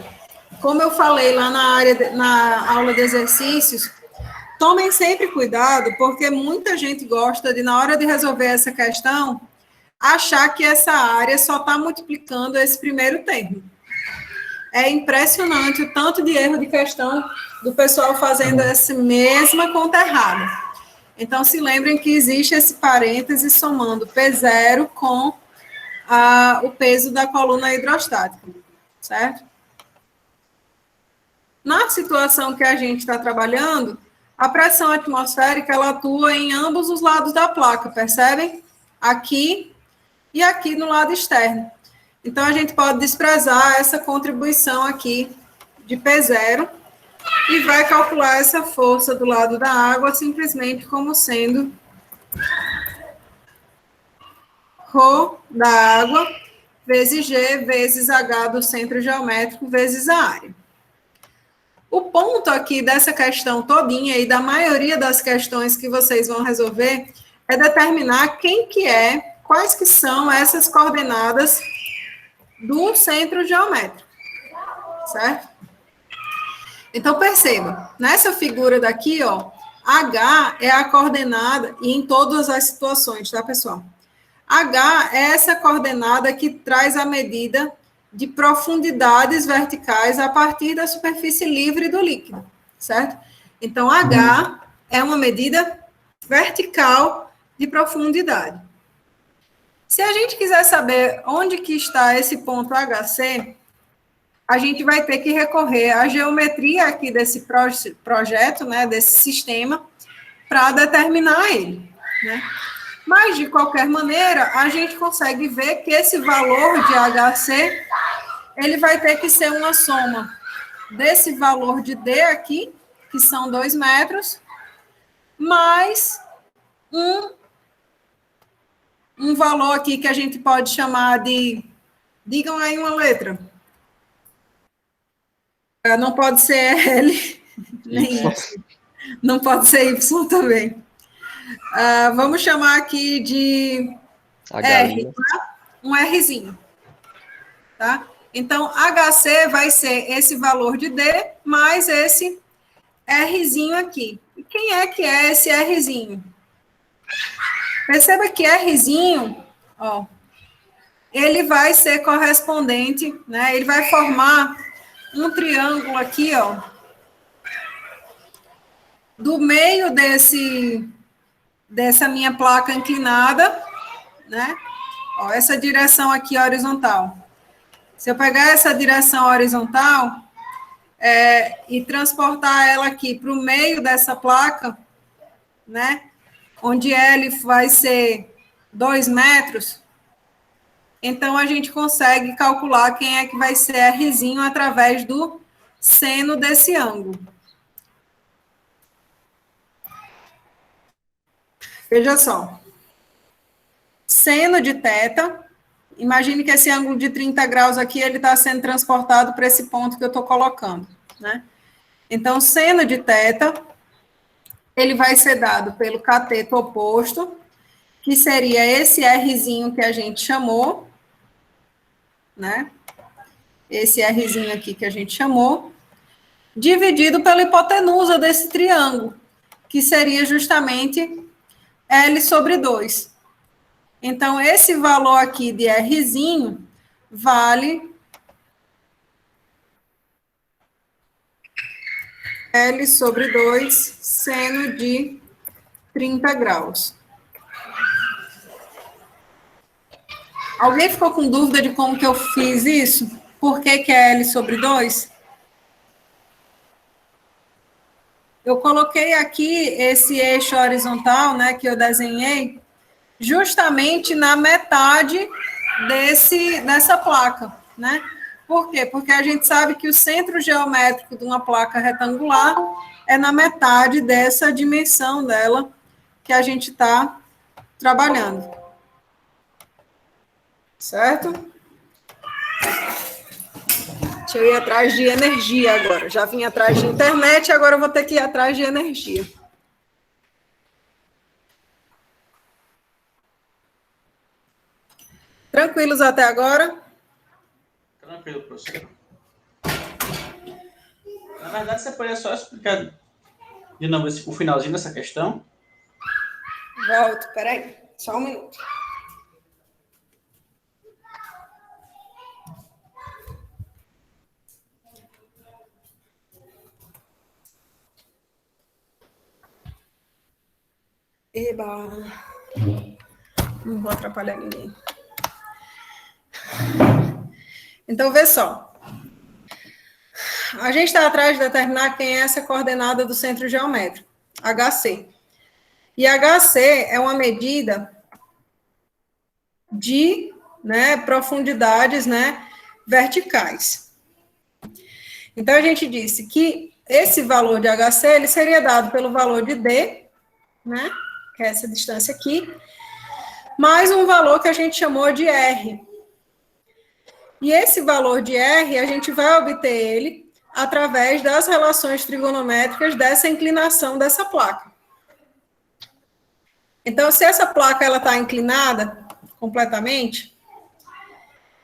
Como eu falei lá na aula de exercícios, tomem sempre cuidado, porque muita gente gosta de, na hora de resolver essa questão, achar que essa área só está multiplicando esse primeiro termo. É impressionante o tanto de erro de questão do pessoal fazendo essa mesma conta errada. Então, se lembrem que existe esse parêntese somando P0 com o peso da coluna hidrostática, certo? Na situação que a gente está trabalhando, a pressão atmosférica, ela atua em ambos os lados da placa, percebem? Aqui e aqui no lado externo. Então, a gente pode desprezar essa contribuição aqui de P0 e vai calcular essa força do lado da água simplesmente como sendo ρ da água vezes G vezes H do centro geométrico vezes a área. O ponto aqui dessa questão todinha e da maioria das questões que vocês vão resolver é determinar quais que são essas coordenadas do centro geométrico, certo? Então, perceba, nessa figura daqui, ó, H é a coordenada, e em todas as situações, tá, pessoal? H é essa coordenada que traz a medida de profundidades verticais a partir da superfície livre do líquido, certo? Então, H é uma medida vertical de profundidade. Se a gente quiser saber onde que está esse ponto HC, a gente vai ter que recorrer à geometria aqui desse projeto, né, desse sistema, para determinar ele, né? Mas, de qualquer maneira, a gente consegue ver que esse valor de HC, ele vai ter que ser uma soma desse valor de D aqui, que são 2 metros, mais um valor aqui que a gente pode chamar de... Digam aí uma letra. Não pode ser L, nem Y. Não pode ser Y também. Vamos chamar aqui de R, tá? Um Rzinho. Tá? Então, HC vai ser esse valor de D mais esse Rzinho aqui. E quem é que é esse Rzinho? Perceba que Rzinho, ó, ele vai ser correspondente, né? Ele vai formar um triângulo aqui, ó, do meio dessa minha placa inclinada, né? Ó, essa direção aqui horizontal. Se eu pegar essa direção horizontal e transportar ela aqui para o meio dessa placa, né? Onde L vai ser 2 metros, então a gente consegue calcular quem é que vai ser Rzinho através do seno desse ângulo. Veja só. Seno de θ, imagine que esse ângulo de 30 graus aqui, ele está sendo transportado para esse ponto que eu estou colocando, né? Então, seno de θ, ele vai ser dado pelo cateto oposto, que seria esse Rzinho que a gente chamou, né? Esse Rzinho aqui que a gente chamou, dividido pela hipotenusa desse triângulo, que seria justamente L sobre 2. Então, esse valor aqui de Rzinho vale L sobre 2 seno de 30 graus. Alguém ficou com dúvida de como que eu fiz isso? Por que que é L sobre 2? Eu coloquei aqui esse eixo horizontal, né, que eu desenhei, justamente na metade dessa placa, né? Por quê? Porque a gente sabe que o centro geométrico de uma placa retangular é na metade dessa dimensão dela que a gente está trabalhando. Certo? Deixa eu ir atrás de energia agora. Já vim atrás de internet, agora eu vou ter que ir atrás de energia. Tranquilos até agora? Tranquilo, professor. Na verdade, você poderia só explicar de novo o finalzinho dessa questão? Volto, peraí, só um minuto. Eba. Não vou atrapalhar ninguém. Então, vê só. A gente está atrás de determinar quem é essa coordenada do centro geométrico, HC. E HC é uma medida de, né, profundidades, né, verticais. Então, a gente disse que esse valor de HC ele seria dado pelo valor de D, né, que é essa distância aqui, mais um valor que a gente chamou de R. E esse valor de R, a gente vai obter ele através das relações trigonométricas dessa inclinação dessa placa. Então, se essa placa está inclinada completamente,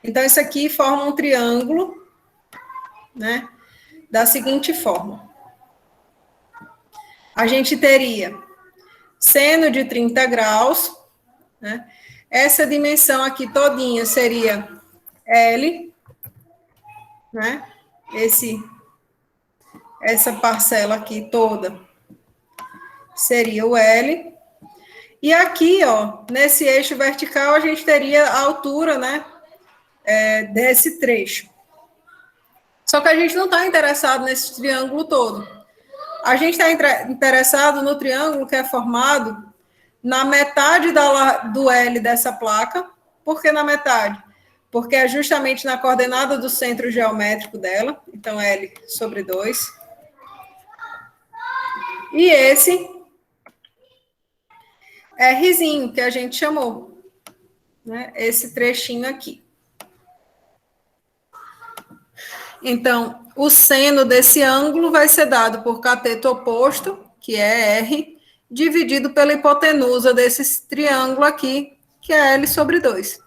então isso aqui forma um triângulo, né, da seguinte forma. A gente teria seno de 30 graus, né, essa dimensão aqui todinha seria L, né, essa parcela aqui toda seria o L. E aqui, ó, nesse eixo vertical, a gente teria a altura, né, desse trecho. Só que a gente não está interessado nesse triângulo todo. A gente está interessado no triângulo que é formado na metade do L dessa placa. Por que na metade? Porque é justamente na coordenada do centro geométrico dela. Então, L sobre 2. E esse Rzinho, que a gente chamou, né? Esse trechinho aqui. Então, o seno desse ângulo vai ser dado por cateto oposto, que é R, dividido pela hipotenusa desse triângulo aqui, que é L sobre 2.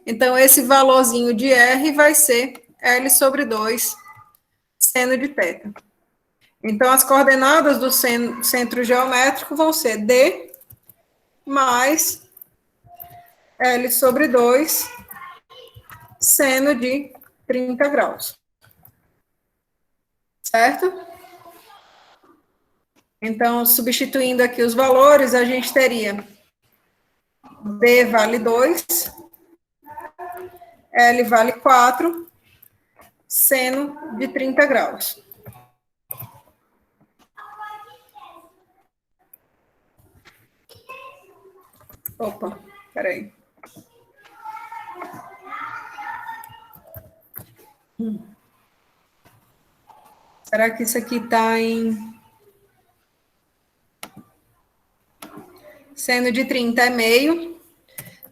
Então, esse valorzinho de R vai ser L sobre 2, seno de θ. Então, as coordenadas do centro geométrico vão ser D mais L sobre 2, seno de 30 graus. Certo? Então, substituindo aqui os valores, a gente teria D vale 2, L vale 4, seno de 30 graus. Opa, peraí. Será que isso aqui está em... Seno de 30 é meio,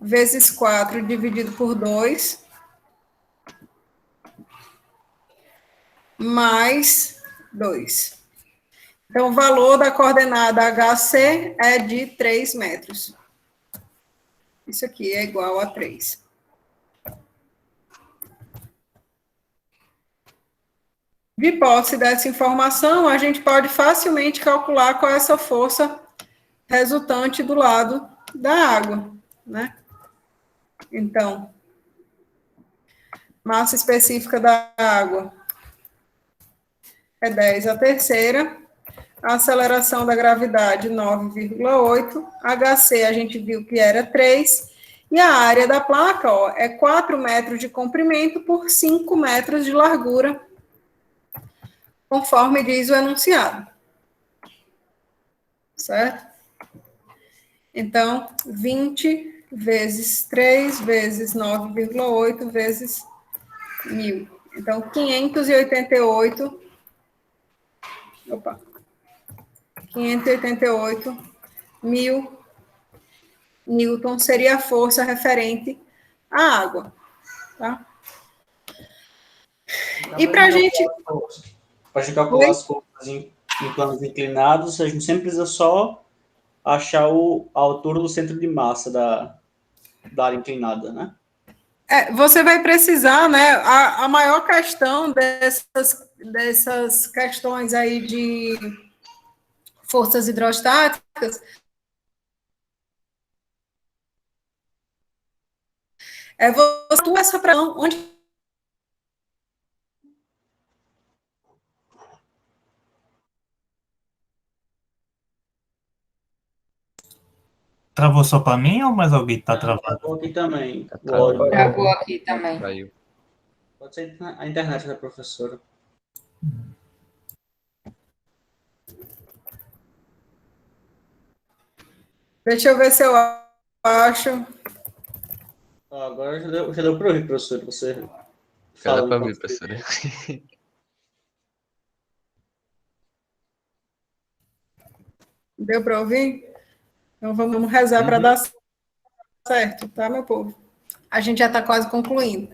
vezes 4 dividido por 2, mais 2. Então, o valor da coordenada HC é de 3 metros. Isso aqui é igual a 3. De posse dessa informação, a gente pode facilmente calcular qual é essa força resultante do lado da água, né? Então, massa específica da água é 10 a terceira, a aceleração da gravidade 9,8, HC a gente viu que era 3, e a área da placa, ó, é 4 metros de comprimento por 5 metros de largura, conforme diz o enunciado. Certo? Então, 20 vezes 3 vezes 9,8 vezes 1.000. Então, 588. Opa. 588 mil newton seria a força referente à água. Tá? E para a gente... Para a gente calcular as forças em planos inclinados, a gente sempre precisa só achar a altura do centro de massa da área inclinada, né? Você vai precisar, né? A maior questão dessas questões aí de forças hidrostáticas é você essa para onde travou só para mim ou mais alguém tá Não, travando? travou aqui também. Tá O áudio. Travou aqui também. Caiu. Pode ser a internet da professora. Deixa eu ver se eu acho. Agora já deu para ouvir, professor. Você Já dá fala pra enquanto- ver, professora. Deu para ouvir? Então vamos rezar para dar certo, tá, meu povo? A gente já está quase concluindo.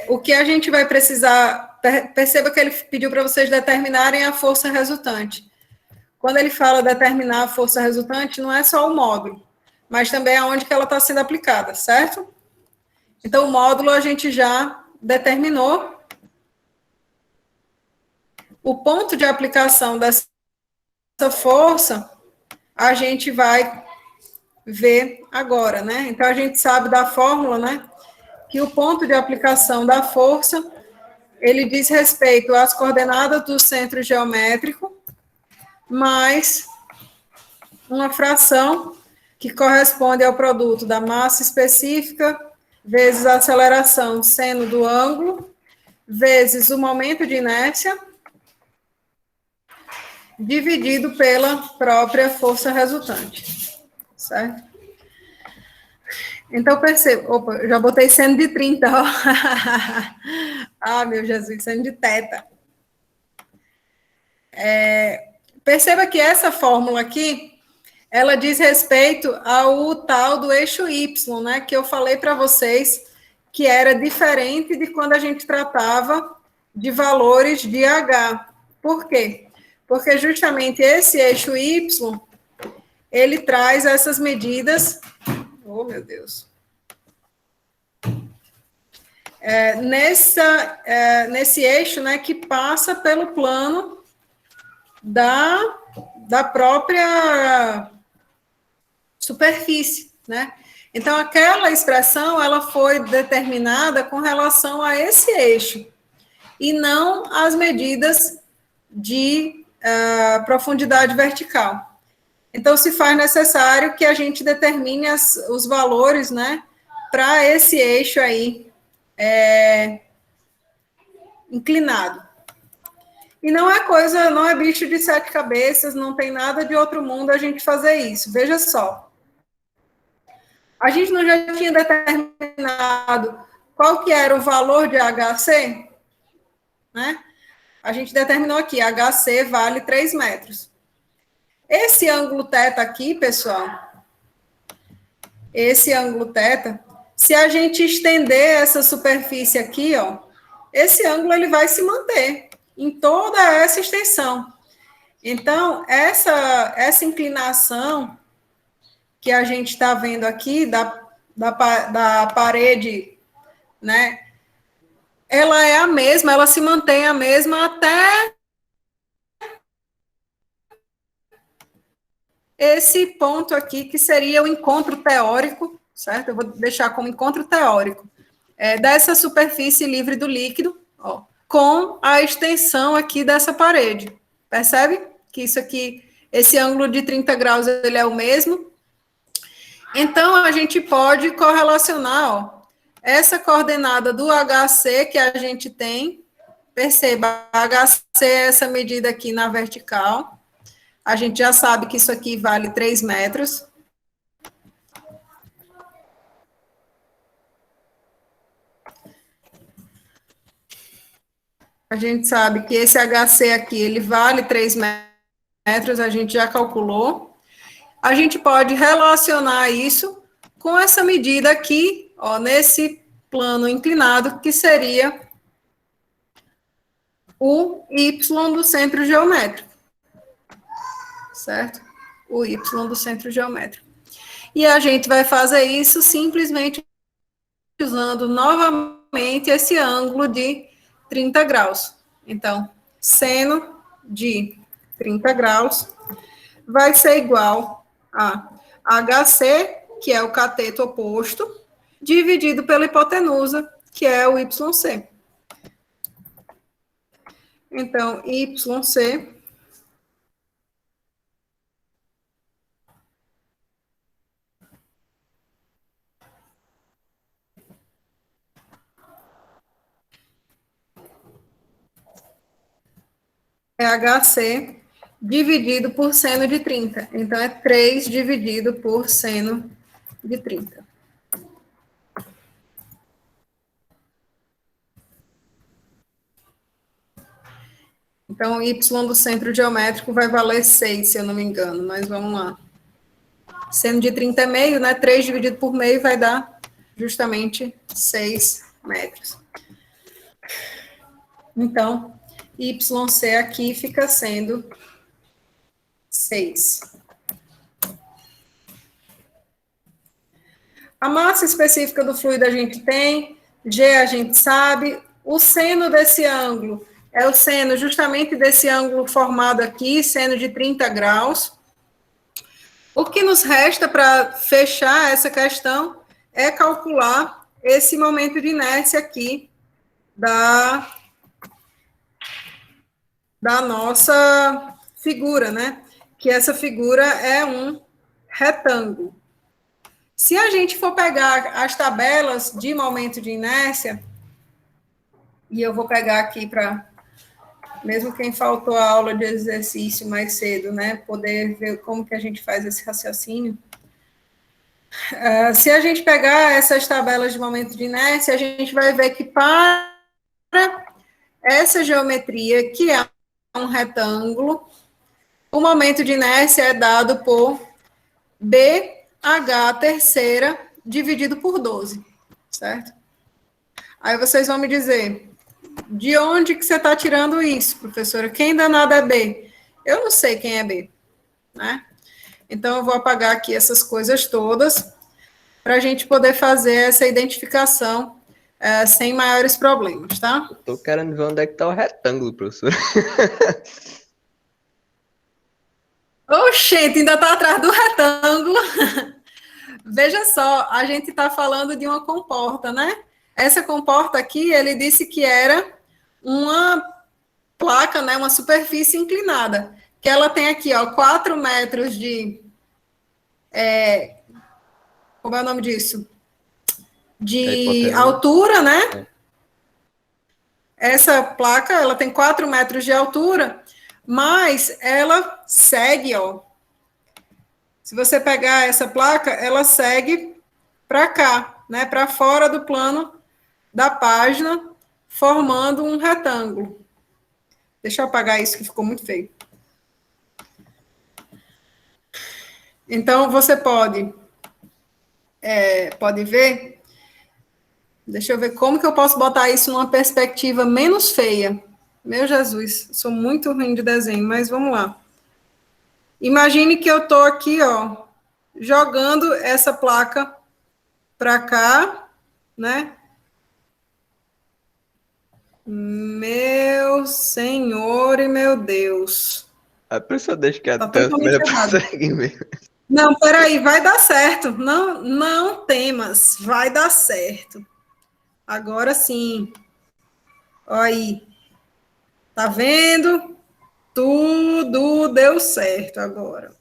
O que a gente vai precisar, perceba que ele pediu para vocês determinarem a força resultante. Quando ele fala determinar a força resultante, não é só o módulo, mas também aonde que ela está sendo aplicada, certo? Então, o módulo a gente já determinou. O ponto de aplicação dessa força, a gente vai ver agora, né? Então, a gente sabe da fórmula, né? Que o ponto de aplicação da força, ele diz respeito às coordenadas do centro geométrico, mais uma fração que corresponde ao produto da massa específica, vezes a aceleração seno do ângulo, vezes o momento de inércia, dividido pela própria força resultante, certo? Então, perceba, opa, eu já botei seno de 30, ó. Ah, meu Jesus, seno de teta. Perceba que essa fórmula aqui, ela diz respeito ao tal do eixo Y, né, que eu falei para vocês, que era diferente de quando a gente tratava de valores de H. Por quê? Porque justamente esse eixo Y, ele traz essas medidas, oh meu Deus, nesse eixo, né, que passa pelo plano da própria superfície, né? Então, aquela expressão, ela foi determinada com relação a esse eixo, e não as medidas de profundidade vertical. Então, se faz necessário que a gente determine os valores, né, para esse eixo aí, inclinado. E não é coisa, não é bicho de 7 cabeças, não tem nada de outro mundo a gente fazer isso. Veja só. A gente não já tinha determinado qual que era o valor de HC? Né? A gente determinou aqui, HC vale 3 metros. Esse ângulo θ aqui, pessoal, esse ângulo θ, se a gente estender essa superfície aqui, ó, esse ângulo ele vai se manter em toda essa extensão. Então, essa inclinação que a gente está vendo aqui da parede, né, ela é a mesma, ela se mantém a mesma até esse ponto aqui, que seria o encontro teórico, certo? Eu vou deixar como encontro teórico, dessa superfície livre do líquido, ó, com a extensão aqui dessa parede. Percebe? Que isso aqui, esse ângulo de 30 graus, ele é o mesmo. Então, a gente pode correlacionar, ó, essa coordenada do HC que a gente tem, perceba, HC é essa medida aqui na vertical. A gente já sabe que isso aqui vale 3 metros. A gente sabe que esse HC aqui, ele vale 3 metros, a gente já calculou. A gente pode relacionar isso com essa medida aqui, ó, nesse plano inclinado, que seria o Y do centro geométrico. Certo? O Y do centro geométrico. E a gente vai fazer isso simplesmente usando novamente esse ângulo de 30 graus. Então, seno de 30 graus vai ser igual a HC, que é o cateto oposto, dividido pela hipotenusa, que é o YC. Então, YC HC dividido por seno de 30. Então, é 3 dividido por seno de 30. Então, y do centro geométrico vai valer 6, se eu não me engano, mas vamos lá. Seno de 30 é meio, né? 3 dividido por meio vai dar justamente 6 metros. Então, YC aqui fica sendo 6. A massa específica do fluido a gente tem, G a gente sabe, o seno desse ângulo é o seno justamente desse ângulo formado aqui, seno de 30 graus. O que nos resta para fechar essa questão é calcular esse momento de inércia aqui da nossa figura, né? Que essa figura é um retângulo. Se a gente for pegar as tabelas de momento de inércia, e eu vou pegar aqui para, mesmo quem faltou a aula de exercício mais cedo, né, poder ver como que a gente faz esse raciocínio. Se a gente pegar essas tabelas de momento de inércia, a gente vai ver que para essa geometria, que é um retângulo, o momento de inércia é dado por BH terceira dividido por 12, certo? Aí vocês vão me dizer, de onde que você está tirando isso, professora? Quem danado é B? Eu não sei quem é B, né? Então, eu vou apagar aqui essas coisas todas para a gente poder fazer essa identificação sem maiores problemas, tá? Eu tô querendo ver onde é que tá o retângulo, professor. Oxente, ainda está atrás do retângulo. Veja só, a gente está falando de uma comporta, né? Essa comporta aqui, ele disse que era uma placa, né? Uma superfície inclinada. Que ela tem aqui, ó, 4 metros de... como é o nome disso? De altura, né? Essa placa, ela tem 4 metros de altura, mas ela segue, ó. Se você pegar essa placa, ela segue para cá, né? Para fora do plano da página, formando um retângulo. Deixa eu apagar isso, que ficou muito feio. Então, você pode ver. Deixa eu ver como que eu posso botar isso numa perspectiva menos feia. Meu Jesus, sou muito ruim de desenho, mas vamos lá. Imagine que eu estou aqui, ó, jogando essa placa para cá, né? Meu Senhor e meu Deus. A pessoa deixa que Tá tanto, mas totalmente não errado. consegue mesmo. Não, peraí, vai dar certo. Não, não temas, vai dar certo. Agora sim. Olha aí. Tá vendo? Tudo deu certo agora.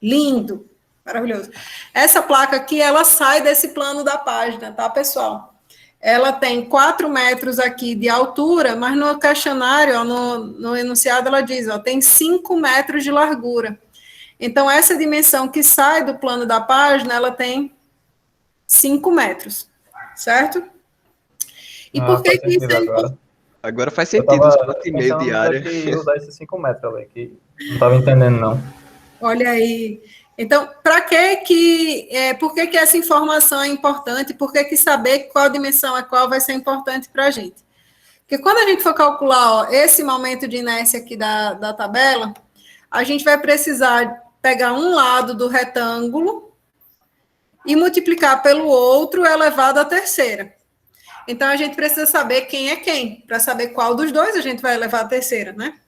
Lindo. Maravilhoso. Essa placa aqui, ela sai desse plano da página, tá, pessoal? Ela tem 4 metros aqui de altura, mas no questionário, ó, no enunciado, ela diz, ó, tem 5 metros de largura. Então, essa dimensão que sai do plano da página, ela tem 5 metros, certo? E por que isso é importante? Agora faz sentido, os 4,5 de área. Eu usar esses 5 metros ali, que não estava entendendo, não. Olha aí. Então, por que essa informação é importante? Por que saber qual dimensão é qual vai ser importante para a gente? Porque quando a gente for calcular, ó, esse momento de inércia aqui da tabela, a gente vai precisar pegar um lado do retângulo e multiplicar pelo outro elevado à terceira. Então, a gente precisa saber quem é quem, para saber qual dos dois a gente vai elevar à terceira, né?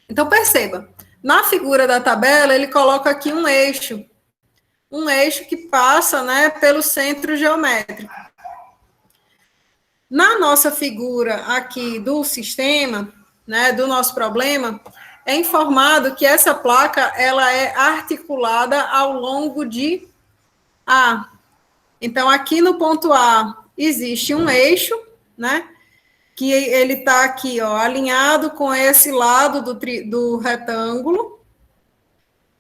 Então, perceba, na figura da tabela, ele coloca aqui um eixo que passa, né, pelo centro geométrico. Na nossa figura aqui do sistema, né, do nosso problema, é informado que essa placa, ela é articulada ao longo de A. Então, aqui no ponto A, existe um eixo, né, que ele está aqui, ó, alinhado com esse lado do retângulo,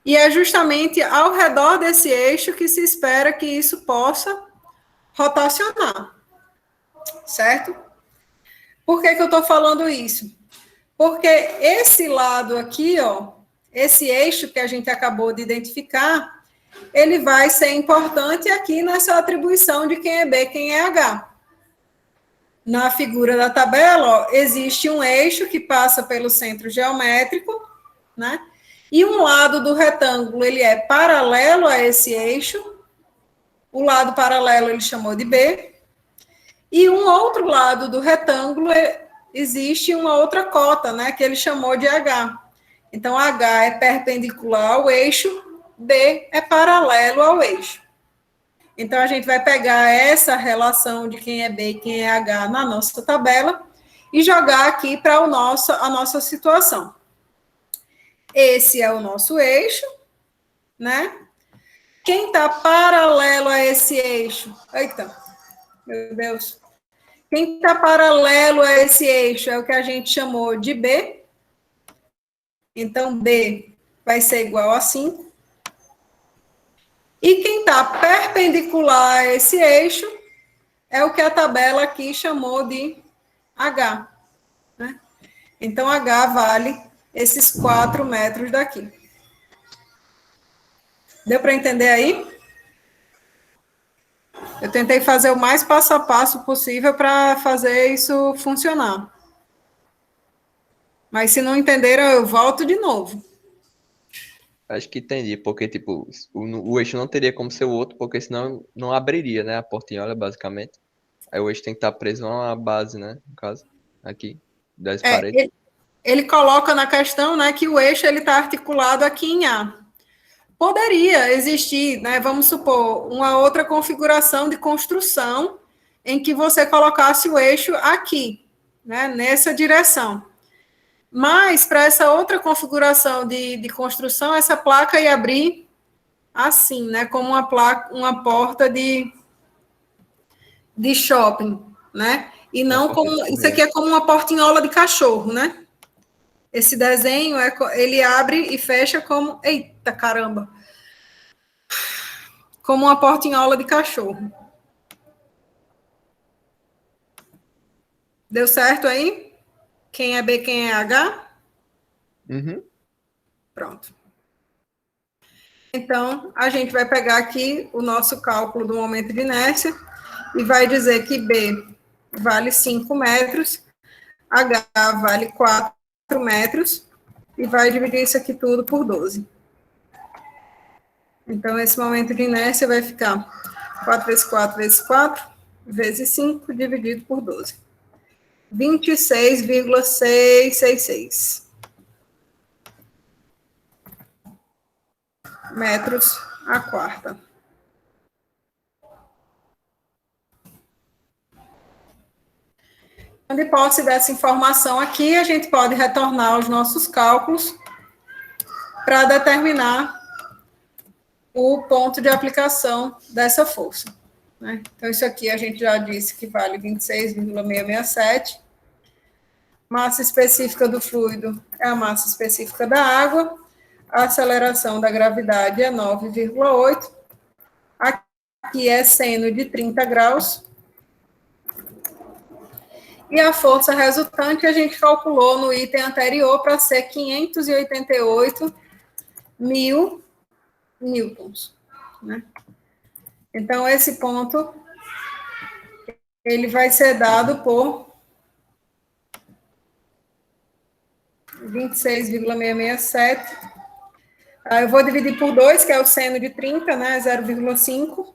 e é justamente ao redor desse eixo que se espera que isso possa rotacionar, certo? Por que eu estou falando isso? Porque esse lado aqui, ó, esse eixo que a gente acabou de identificar, ele vai ser importante aqui nessa atribuição de quem é B, quem é H. Na figura da tabela, ó, existe um eixo que passa pelo centro geométrico, né? E um lado do retângulo, ele é paralelo a esse eixo. O lado paralelo ele chamou de B. E um outro lado do retângulo, existe uma outra cota, né? Que ele chamou de H. Então, H é perpendicular ao eixo, B é paralelo ao eixo. Então, a gente vai pegar essa relação de quem é B e quem é H na nossa tabela e jogar aqui para a nossa situação. Esse é o nosso eixo, né? Quem está paralelo a esse eixo? Eita, meu Deus. Quem está paralelo a esse eixo é o que a gente chamou de B. Então, B vai ser igual a 5. E quem está perpendicular a esse eixo é o que a tabela aqui chamou de H. Né? Então, H vale esses 4 metros daqui. Deu para entender aí? Eu tentei fazer o mais passo a passo possível para fazer isso funcionar. Mas se não entenderam, eu volto de novo. Acho que entendi, porque, tipo, o eixo não teria como ser o outro, porque senão não abriria, né, a portinhola, basicamente. Aí o eixo tem que estar preso a uma base, né, no caso, aqui, das paredes. Ele coloca na questão, né, que o eixo está articulado aqui em A. Poderia existir, né, vamos supor, uma outra configuração de construção em que você colocasse o eixo aqui, né, nessa direção. Mas, para essa outra configuração de construção, essa placa ia abrir assim, né, como uma porta de shopping, né? E não como... Isso aqui é como uma portinhola de cachorro, né? Esse desenho, ele abre e fecha como... Eita, caramba! Como uma portinhola de cachorro. Deu certo aí? Quem é B, quem é H? Uhum. Pronto. Então, a gente vai pegar aqui o nosso cálculo do momento de inércia e vai dizer que B vale 5 metros, H vale 4 metros, e vai dividir isso aqui tudo por 12. Então, esse momento de inércia vai ficar 4 vezes 4 vezes 4, vezes 5, dividido por 12. 26,666 metros a quarta. De posse dessa informação aqui, a gente pode retornar aos nossos cálculos para determinar o ponto de aplicação dessa força. Né? Então, isso aqui a gente já disse que vale 26,667. Massa específica do fluido é a massa específica da água. A aceleração da gravidade é 9,8. Aqui é seno de 30 graus. E a força resultante a gente calculou no item anterior para ser 588 mil newtons. Né? Então, esse ponto, ele vai ser dado por 26,667. Eu vou dividir por 2, que é o seno de 30, né? 0,5,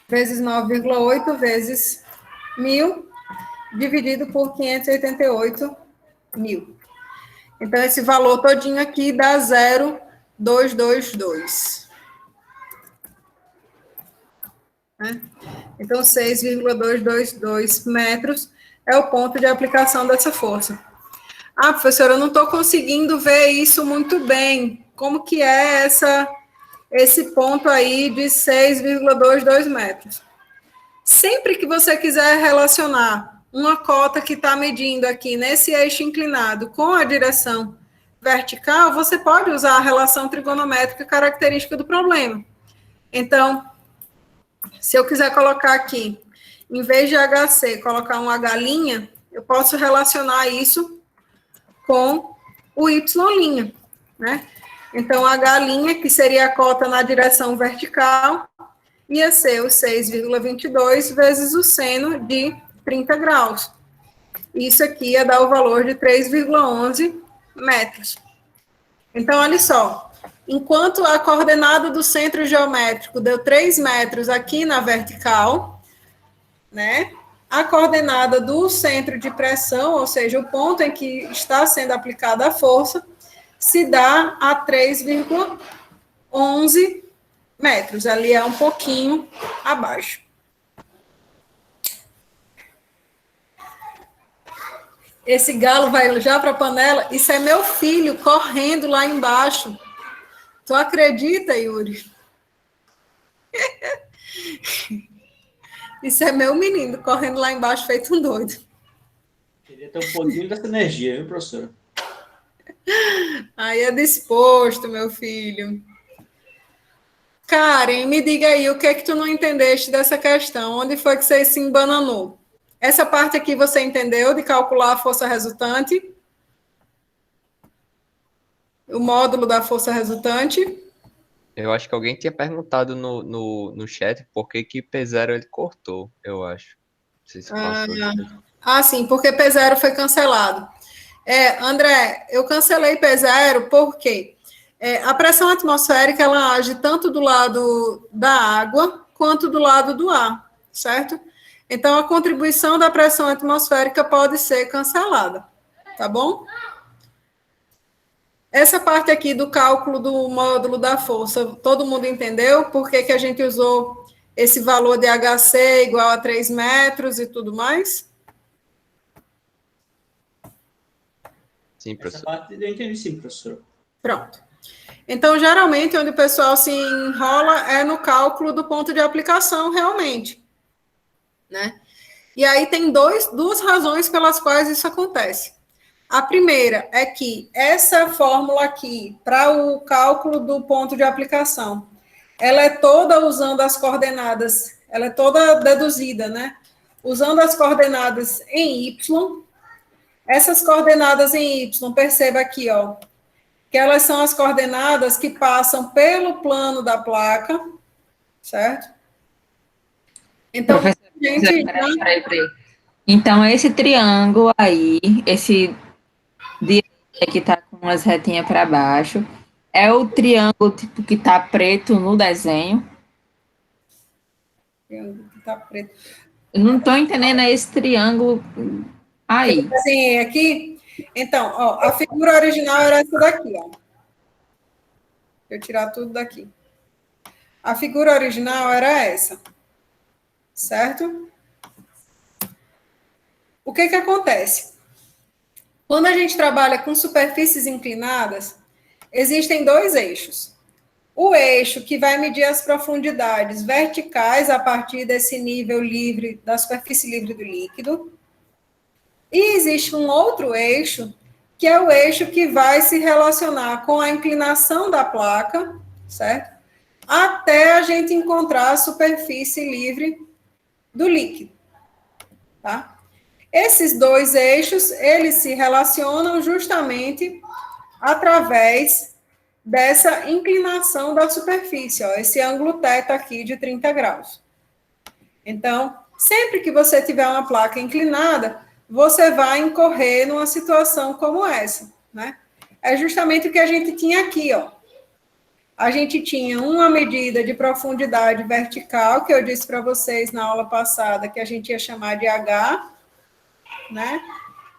vezes 9,8, vezes 1.000, dividido por 588 mil. Então, esse valor todinho aqui dá 0,222. Né? Então, 6,222 metros é o ponto de aplicação dessa força. Ah, professora, eu não estou conseguindo ver isso muito bem. Como que é esse ponto aí de 6,22 metros? Sempre que você quiser relacionar uma cota que está medindo aqui nesse eixo inclinado com a direção vertical, você pode usar a relação trigonométrica característica do problema. Então, se eu quiser colocar aqui, em vez de HC, colocar um H', eu posso relacionar isso com o Y', né? Então, H', que seria a cota na direção vertical, ia ser os 6,22 vezes o seno de 30 graus. Isso aqui ia dar o valor de 3,11 metros. Então, olha só. Enquanto a coordenada do centro geométrico deu 3 metros aqui na vertical, né? A coordenada do centro de pressão, ou seja, o ponto em que está sendo aplicada a força, se dá a 3,11 metros. Ali é um pouquinho abaixo. Esse galo vai já para a panela. Isso é meu filho correndo lá embaixo. Tu acredita, Yuri? Isso é meu menino correndo lá embaixo feito um doido. Queria ter um pouquinho dessa energia, viu, professora? Aí é disposto, meu filho. Karen, me diga aí, o que é que tu não entendeste dessa questão? Onde foi que você se embananou? Essa parte aqui você entendeu de calcular a força resultante? O módulo da força resultante? Eu acho que alguém tinha perguntado no chat por que P0 ele cortou, eu acho. Não sei se passou. Sim, porque P0 foi cancelado. André, eu cancelei P0 porque a pressão atmosférica ela age tanto do lado da água quanto do lado do ar, certo? Então, a contribuição da pressão atmosférica pode ser cancelada, tá bom? Essa parte aqui do cálculo do módulo da força, todo mundo entendeu? Por que a gente usou esse valor de HC igual a 3 metros e tudo mais? Sim, professor. Essa parte eu entendi sim, professor. Pronto. Então, geralmente, onde o pessoal se enrola é no cálculo do ponto de aplicação, realmente, né? E aí tem duas razões pelas quais isso acontece. A primeira é que essa fórmula aqui, para o cálculo do ponto de aplicação, ela é toda usando as coordenadas, ela é toda deduzida, né? Usando as coordenadas em Y. Essas coordenadas em Y, perceba aqui, ó, que elas são as coordenadas que passam pelo plano da placa, certo? Então, Professor, peraí. Então, esse triângulo aí, esse que está com umas retinhas para baixo, é o triângulo tipo que está preto no desenho? Triângulo que está preto. Eu não estou entendendo esse triângulo aí. Assim, aqui, então, ó, a figura original era essa daqui, ó. Deixa eu tirar tudo daqui. A figura original era essa, certo? O que acontece? Quando a gente trabalha com superfícies inclinadas, existem 2 eixos. O eixo que vai medir as profundidades verticais a partir desse nível livre, da superfície livre do líquido. E existe um outro eixo, que é o eixo que vai se relacionar com a inclinação da placa, certo? Até a gente encontrar a superfície livre do líquido, tá? Esses 2 eixos, eles se relacionam justamente através dessa inclinação da superfície, ó, esse ângulo θ aqui de 30 graus. Então, sempre que você tiver uma placa inclinada, você vai incorrer numa situação como essa, né? É justamente o que a gente tinha aqui, ó. A gente tinha uma medida de profundidade vertical, que eu disse para vocês na aula passada, que a gente ia chamar de H, né?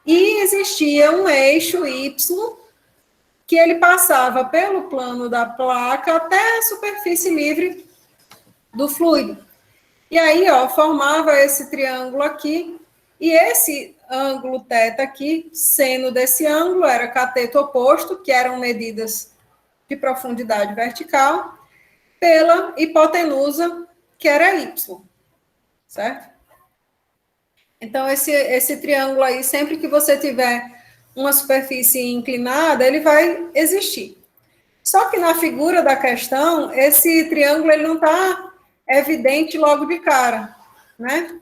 E existia um eixo Y, que ele passava pelo plano da placa até a superfície livre do fluido. E aí, ó, formava esse triângulo aqui, e esse ângulo θ aqui, seno desse ângulo, era cateto oposto, que eram medidas de profundidade vertical, pela hipotenusa, que era Y, certo? Então, esse triângulo aí, sempre que você tiver uma superfície inclinada, ele vai existir. Só que na figura da questão, esse triângulo ele não está evidente logo de cara, né?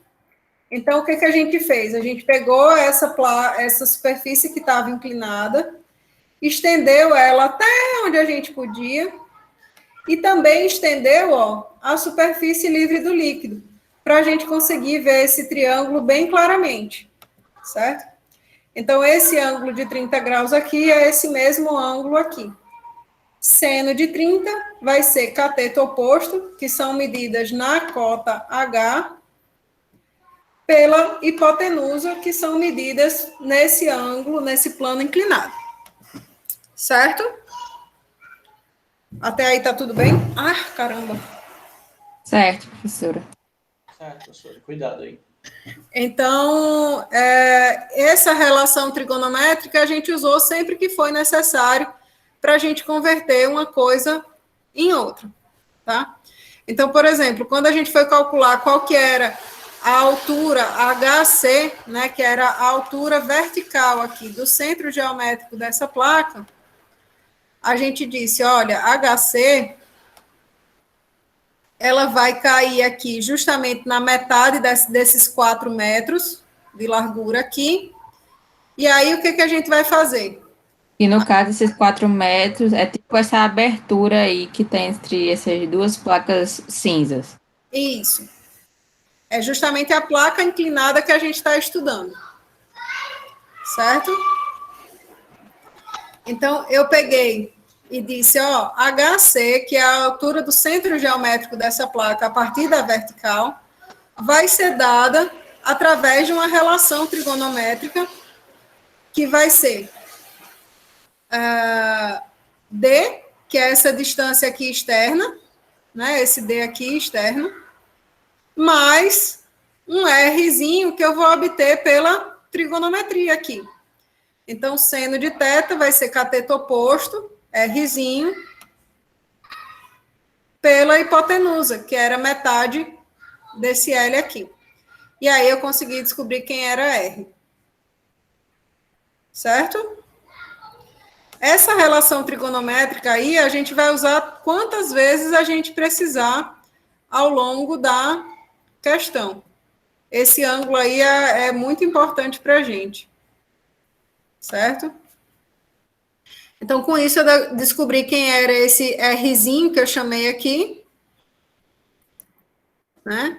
Então, o que a gente fez? A gente pegou essa superfície que estava inclinada, estendeu ela até onde a gente podia, e também estendeu, ó, a superfície livre do líquido, para a gente conseguir ver esse triângulo bem claramente, certo? Então, esse ângulo de 30 graus aqui é esse mesmo ângulo aqui. Seno de 30 vai ser cateto oposto, que são medidas na cota H, pela hipotenusa, que são medidas nesse ângulo, nesse plano inclinado. Certo? Até aí tá tudo bem? Ah, caramba. Certo, professora. Certo, professora. Cuidado aí. Então, essa relação trigonométrica a gente usou sempre que foi necessário para a gente converter uma coisa em outra, tá? Então, por exemplo, quando a gente foi calcular qual que era a altura HC, né, que era a altura vertical aqui do centro geométrico dessa placa, a gente disse, olha, HC, ela vai cair aqui justamente na metade desses 4 metros de largura aqui, e aí o que a gente vai fazer? E no caso, esses 4 metros é tipo essa abertura aí que tem entre essas duas placas cinzas. Isso. É justamente a placa inclinada que a gente está estudando. Certo? Então, eu peguei e disse, ó, HC, que é a altura do centro geométrico dessa placa a partir da vertical, vai ser dada através de uma relação trigonométrica que vai ser D, que é essa distância aqui externa, né, esse D aqui externo, mais um Rzinho que eu vou obter pela trigonometria aqui. Então, seno de θ vai ser cateto oposto, Rzinho, pela hipotenusa, que era metade desse L aqui. E aí eu consegui descobrir quem era R. Certo? Essa relação trigonométrica aí, a gente vai usar quantas vezes a gente precisar ao longo da questão. Esse ângulo aí é muito importante para a gente. Certo? Então, com isso, eu descobri quem era esse Rzinho que eu chamei aqui, né?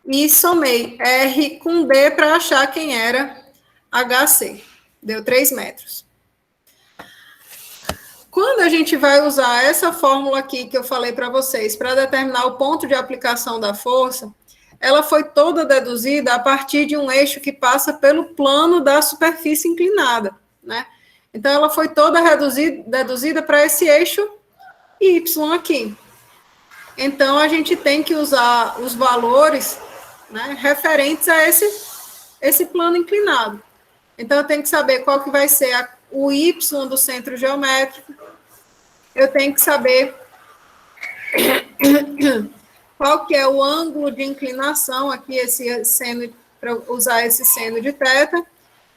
E somei R com D para achar quem era HC. Deu 3 metros. Quando a gente vai usar essa fórmula aqui que eu falei para vocês para determinar o ponto de aplicação da força, ela foi toda deduzida a partir de um eixo que passa pelo plano da superfície inclinada, né? Então, ela foi toda deduzida para esse eixo Y aqui. Então, a gente tem que usar os valores, né, referentes a esse plano inclinado. Então, eu tenho que saber qual que vai ser o Y do centro geométrico. Eu tenho que saber qual que é o ângulo de inclinação aqui, esse seno, para usar esse seno de θ.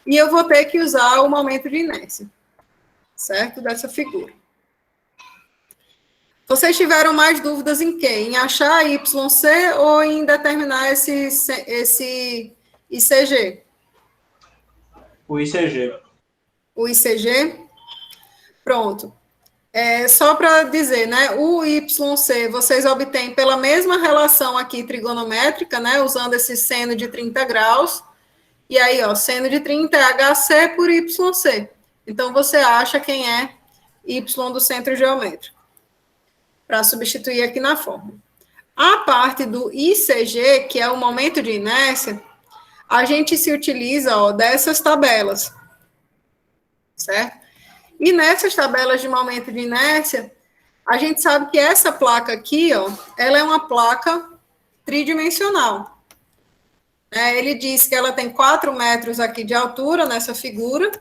E eu vou ter que usar o momento de inércia, certo? Dessa figura. Vocês tiveram mais dúvidas em quê? Em achar YC ou em determinar esse ICG? O ICG. O ICG? Pronto. Só para dizer, né? O YC vocês obtêm pela mesma relação aqui trigonométrica, né? Usando esse seno de 30 graus. E aí, ó, seno de 30 é HC por YC. Então, você acha quem é Y do centro geométrico. Para substituir aqui na fórmula. A parte do ICG, que é o momento de inércia, a gente se utiliza, ó, dessas tabelas. Certo? E nessas tabelas de momento de inércia, a gente sabe que essa placa aqui, ó, ela é uma placa tridimensional. Ele diz que ela tem 4 metros aqui de altura nessa figura,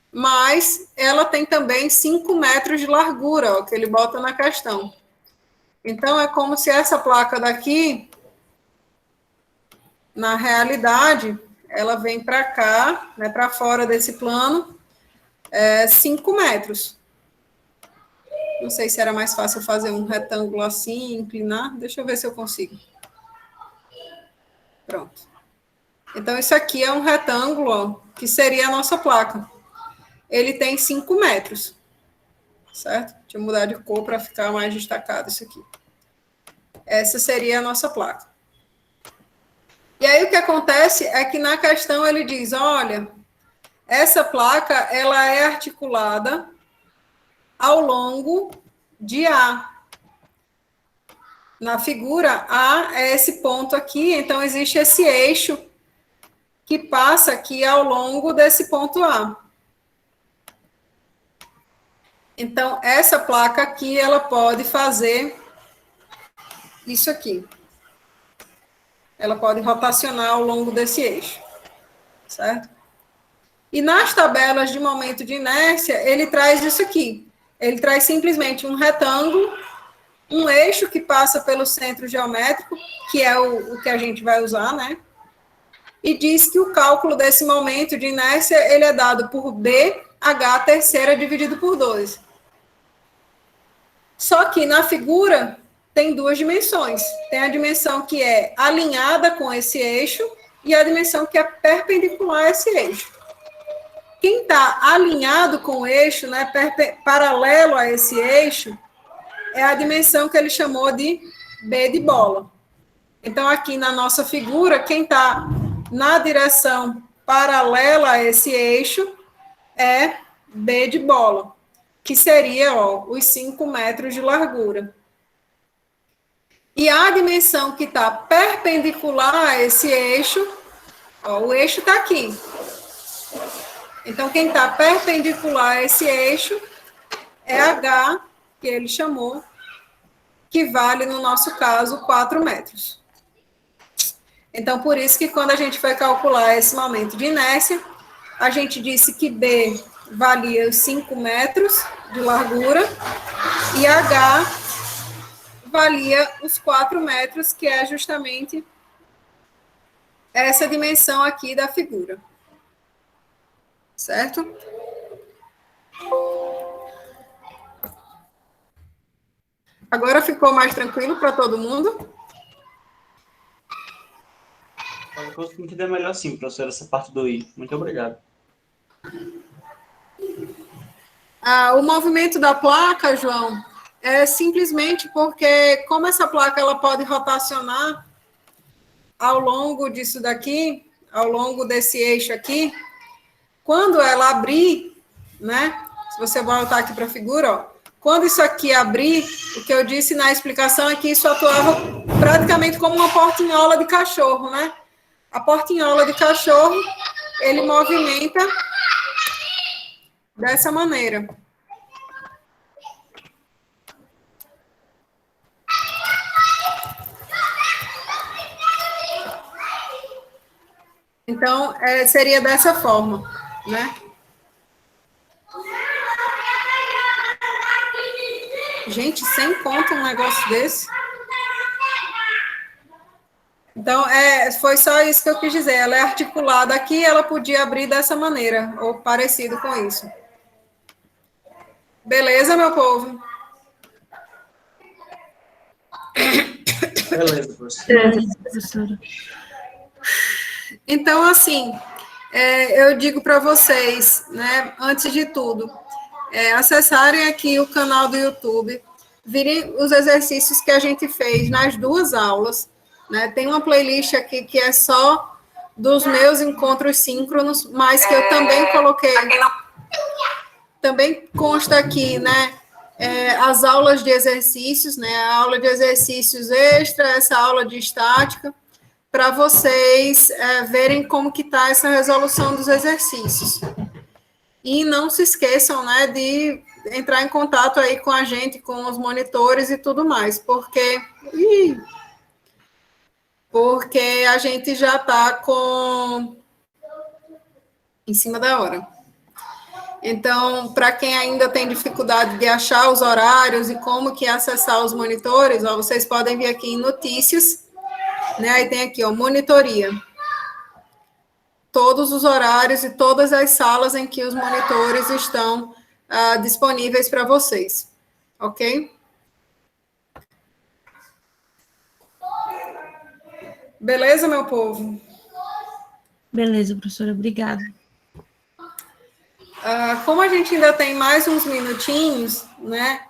mas ela tem também 5 metros de largura, ó, que ele bota na questão. Então, é como se essa placa daqui, na realidade, ela vem para cá, né, para fora desse plano, 5 metros. Não sei se era mais fácil fazer um retângulo assim, inclinar. Deixa eu ver se eu consigo. Pronto. Então, isso aqui é um retângulo, ó, que seria a nossa placa. Ele tem 5 metros. Certo? Deixa eu mudar de cor para ficar mais destacado isso aqui. Essa seria a nossa placa. E aí, o que acontece é que na questão ele diz, olha, essa placa, ela é articulada ao longo de A. Na figura, A é esse ponto aqui, então existe esse eixo que passa aqui ao longo desse ponto A. Então, essa placa aqui, ela pode fazer isso aqui. Ela pode rotacionar ao longo desse eixo, certo? E nas tabelas de momento de inércia, ele traz isso aqui. Ele traz simplesmente um retângulo, um eixo que passa pelo centro geométrico, que é o que a gente vai usar, né? E diz que o cálculo desse momento de inércia, ele é dado por BH terceira dividido por 2. Só que na figura tem 2 dimensões. Tem a dimensão que é alinhada com esse eixo e a dimensão que é perpendicular a esse eixo. Quem está alinhado com o eixo, né, paralelo a esse eixo, é a dimensão que ele chamou de B de bola. Então, aqui na nossa figura, quem está na direção paralela a esse eixo é B de bola, que seria, ó, os 5 metros de largura. E a dimensão que está perpendicular a esse eixo, ó, o eixo está aqui. Então, quem está perpendicular a esse eixo é H, que ele chamou, que vale, no nosso caso, 4 metros. Então, por isso que quando a gente foi calcular esse momento de inércia, a gente disse que B valia os 5 metros de largura e H valia os 4 metros, que é justamente essa dimensão aqui da figura. Certo? Agora ficou mais tranquilo para todo mundo? Eu consigo entender melhor sim, professor, essa parte do I. Muito obrigado. O movimento da placa, João, é simplesmente porque, como essa placa ela pode rotacionar ao longo disso daqui, ao longo desse eixo aqui, quando ela abrir, né? Se você voltar aqui para a figura, ó, quando isso aqui abrir, o que eu disse na explicação é que isso atuava praticamente como uma portinhola de cachorro, né? A portinhola de cachorro, ele movimenta dessa maneira. Então, seria dessa forma, né? Gente, sem conta um negócio desse. Então, foi só isso que eu quis dizer. Ela é articulada aqui, ela podia abrir dessa maneira, ou parecido com isso. Beleza, meu povo? Beleza, professor. Então, assim, eu digo para vocês, né, antes de tudo, acessarem aqui o canal do YouTube, virem os exercícios que a gente fez nas 2 aulas, né? Tem uma playlist aqui que é só dos meus encontros síncronos, mas que eu também coloquei, também consta aqui, né, as aulas de exercícios, né, a aula de exercícios extra, essa aula de estática, para vocês verem como que está essa resolução dos exercícios. E não se esqueçam, né, de entrar em contato aí com a gente, com os monitores e tudo mais, porque a gente já está em cima da hora. Então, para quem ainda tem dificuldade de achar os horários e como que acessar os monitores, ó, vocês podem vir aqui em notícias, né? Aí tem aqui, ó, monitoria. todos os horários e todas as salas em que os monitores estão disponíveis para vocês, ok? Beleza, meu povo? Beleza, professora, obrigada. Como a gente ainda tem mais uns minutinhos, né?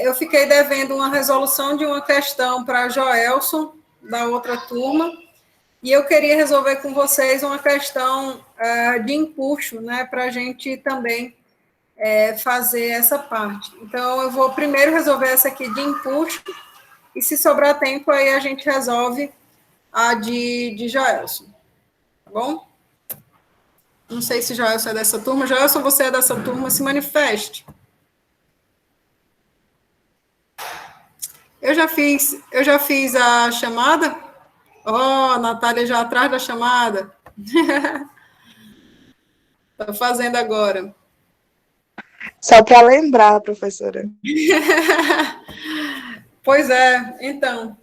Eu fiquei devendo uma resolução de uma questão para Joelson, da outra turma, e eu queria resolver com vocês uma questão de empuxo, né? Para a gente também fazer essa parte. Então, eu vou primeiro resolver essa aqui de empuxo, e se sobrar tempo, aí a gente resolve a de Joelson, tá bom? Não sei se Joelson é dessa turma. Joelson, você é dessa turma, se manifeste. Eu já fiz a chamada. Ó, Natália já atrás da chamada. Estou fazendo agora. Só para lembrar, professora. Pois é, então.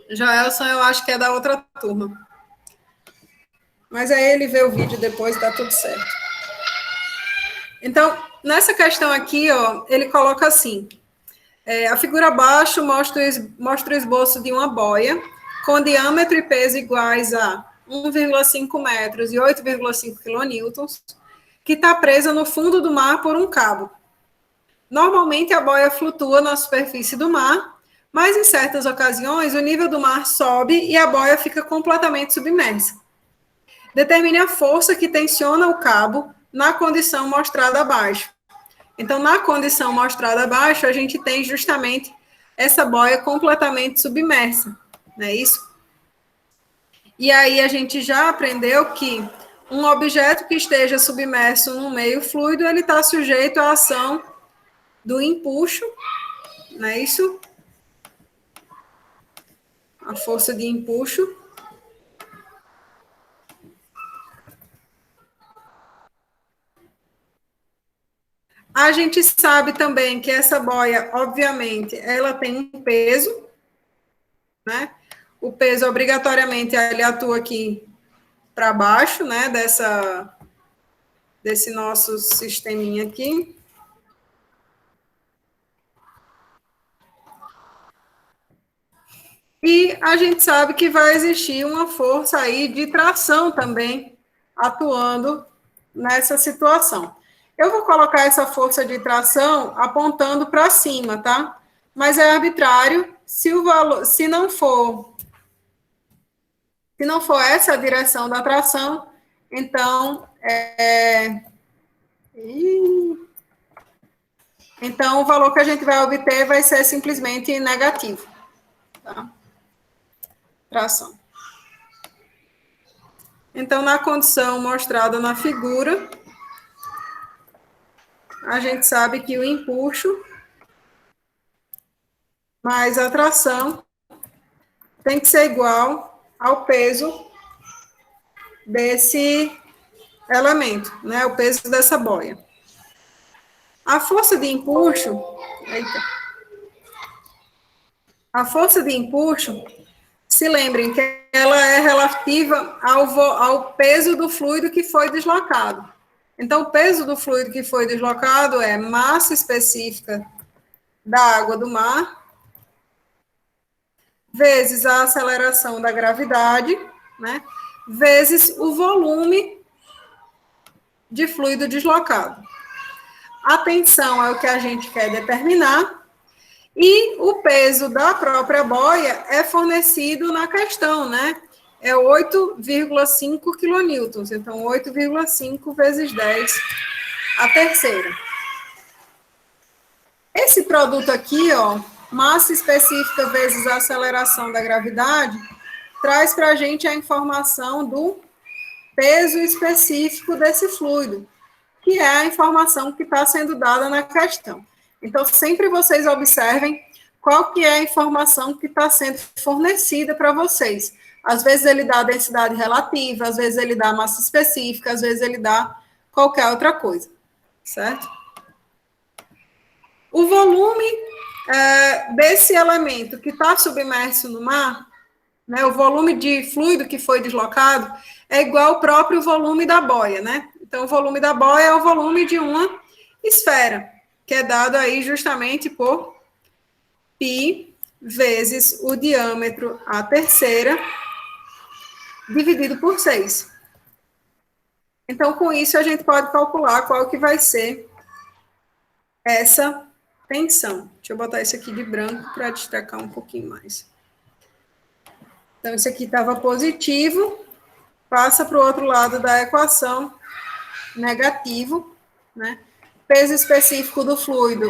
Joelson, eu acho que é da outra turma. Mas aí ele vê o vídeo depois, dá tudo certo. Então, nessa questão aqui, ó, ele coloca assim, a figura abaixo mostra o esboço de uma boia com diâmetro e peso iguais a 1,5 metros e 8,5 quilonewtons, que está presa no fundo do mar por um cabo. Normalmente, a boia flutua na superfície do mar, mas em certas ocasiões, o nível do mar sobe e a boia fica completamente submersa. Determine a força que tensiona o cabo na condição mostrada abaixo. Então, na condição mostrada abaixo, a gente tem justamente essa boia completamente submersa, não é isso? E aí a gente já aprendeu que um objeto que esteja submerso num meio fluido, ele está sujeito à ação do empuxo, não é isso? A força de empuxo. A gente sabe também que essa boia, obviamente, ela tem um peso, né? O peso, obrigatoriamente, ele atua aqui para baixo, né? Desse nosso sisteminha aqui. E a gente sabe que vai existir uma força aí de tração também atuando nessa situação. Eu vou colocar essa força de tração apontando para cima, tá? Mas é arbitrário. Se não for essa a direção da tração, então então o valor que a gente vai obter vai ser simplesmente negativo, tá? Tração. Então, na condição mostrada na figura, a gente sabe que o empuxo mais a tração tem que ser igual ao peso desse elemento, né? O peso dessa boia. A força de empuxo, se lembrem que ela é relativa ao peso do fluido que foi deslocado. Então, o peso do fluido que foi deslocado é massa específica da água do mar, vezes a aceleração da gravidade, né, vezes o volume de fluido deslocado. A tensão é o que a gente quer determinar, e o peso da própria boia é fornecido na questão, né? É 8,5 quilonewtons. Então, 8,5 vezes 10 a terceira. Esse produto aqui, ó, massa específica vezes a aceleração da gravidade, traz para a gente a informação do peso específico desse fluido, que é a informação que está sendo dada na questão. Então, sempre vocês observem qual que é a informação que está sendo fornecida para vocês. Às vezes ele dá a densidade relativa, às vezes ele dá a massa específica, às vezes ele dá qualquer outra coisa, certo? O volume desse elemento que está submerso no mar né? O volume de fluido que foi deslocado é igual ao próprio volume da boia, né? Então, o volume da boia é o volume de uma esfera, que é dado aí justamente por π vezes o diâmetro a terceira, dividido por 6. Então, com isso, a gente pode calcular qual que vai ser essa tensão. Deixa eu botar isso aqui de branco para destacar um pouquinho mais. Então, isso aqui estava positivo, passa para o outro lado da equação, negativo, né? Peso específico do fluido,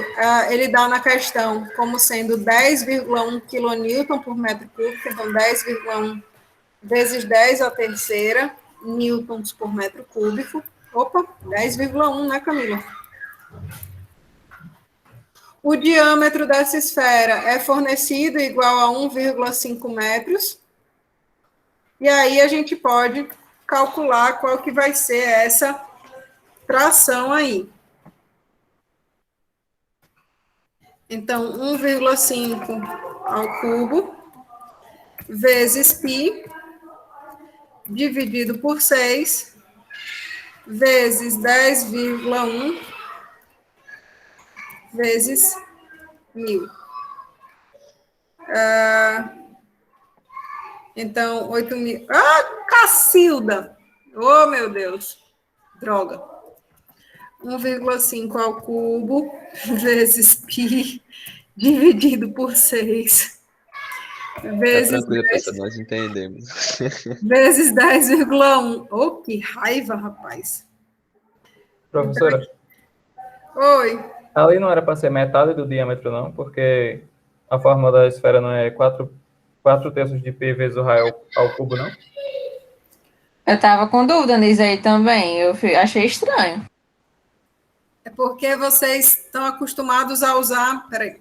ele dá na questão como sendo 10,1 kN por metro cúbico, então 10,1 vezes 10 a terceira newtons por metro cúbico. Opa, 10,1, né, Camila? O diâmetro dessa esfera é fornecido igual a 1,5 metros. E aí a gente pode calcular qual que vai ser essa tração aí. Então, 1,5 ao cubo vezes π dividido por 6 vezes 10,1 vezes 1000. Então, 8.000. Ah, Cacilda! Oh, meu Deus! Droga! 1,5 ao cubo vezes π dividido por 6 vezes Tá tranquilo, 10, professor, nós entendemos. vezes 10,1. Oh, que raiva, rapaz! Professora, Oi. ali não era para ser metade do diâmetro, não, porque a fórmula da esfera não é 4 terços de π vezes o raio ao cubo, não? Eu tava com dúvida nisso aí também. Achei estranho. É porque vocês estão acostumados a usar, peraí,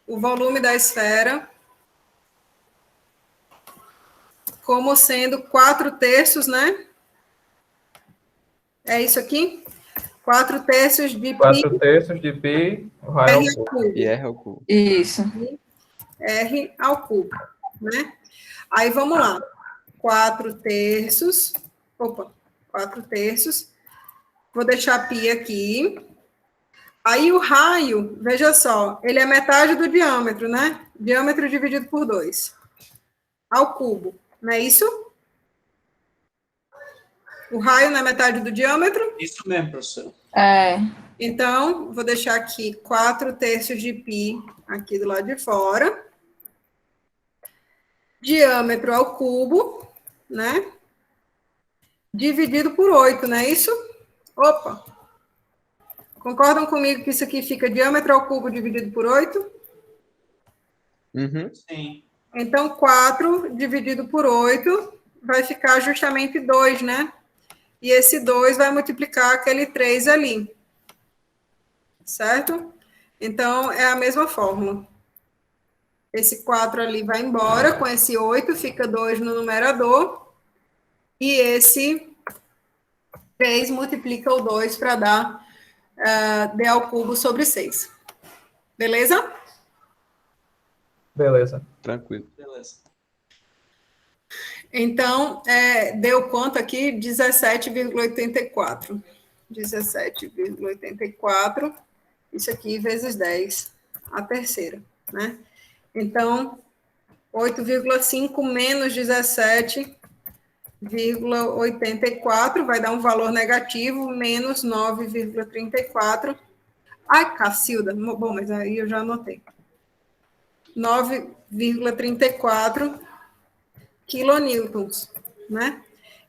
o volume da esfera como sendo 4 terços, né? É isso aqui? 4 terços de 4 terços de π, o raio ao R ao cubo. cubo. E R ao cubo. Isso. R ao cubo, né? Aí vamos lá. 4 terços. Opa, 4 terços. Vou deixar π aqui. Aí o raio, veja só, ele é metade do diâmetro, né? Diâmetro dividido por 2. Ao cubo, não é isso? O raio não é metade do diâmetro? Isso mesmo, professor. É. Então, vou deixar aqui 4 terços de π aqui do lado de fora. Diâmetro ao cubo, né? Dividido por 8, não é isso? Opa! Concordam comigo que isso aqui fica diâmetro ao cubo dividido por 8? Uhum. Sim. Então, 4 dividido por 8 vai ficar justamente 2, né? E esse 2 vai multiplicar aquele 3 ali. Certo? Então, é a mesma fórmula. Esse 4 ali vai embora, com esse 8 fica 2 no numerador. E esse 3 multiplica o 2 para dar d ao cubo sobre 6. Beleza? Beleza. Tranquilo. Beleza. Então, deu quanto aqui? 17,84. 17,84. Isso aqui vezes 10, a terceira, né? Então, 8,5 menos 17,84 vai dar um valor negativo, menos 9,34. Ai, Cacilda, bom, mas aí eu já anotei. 9,34 quilonewtons, né?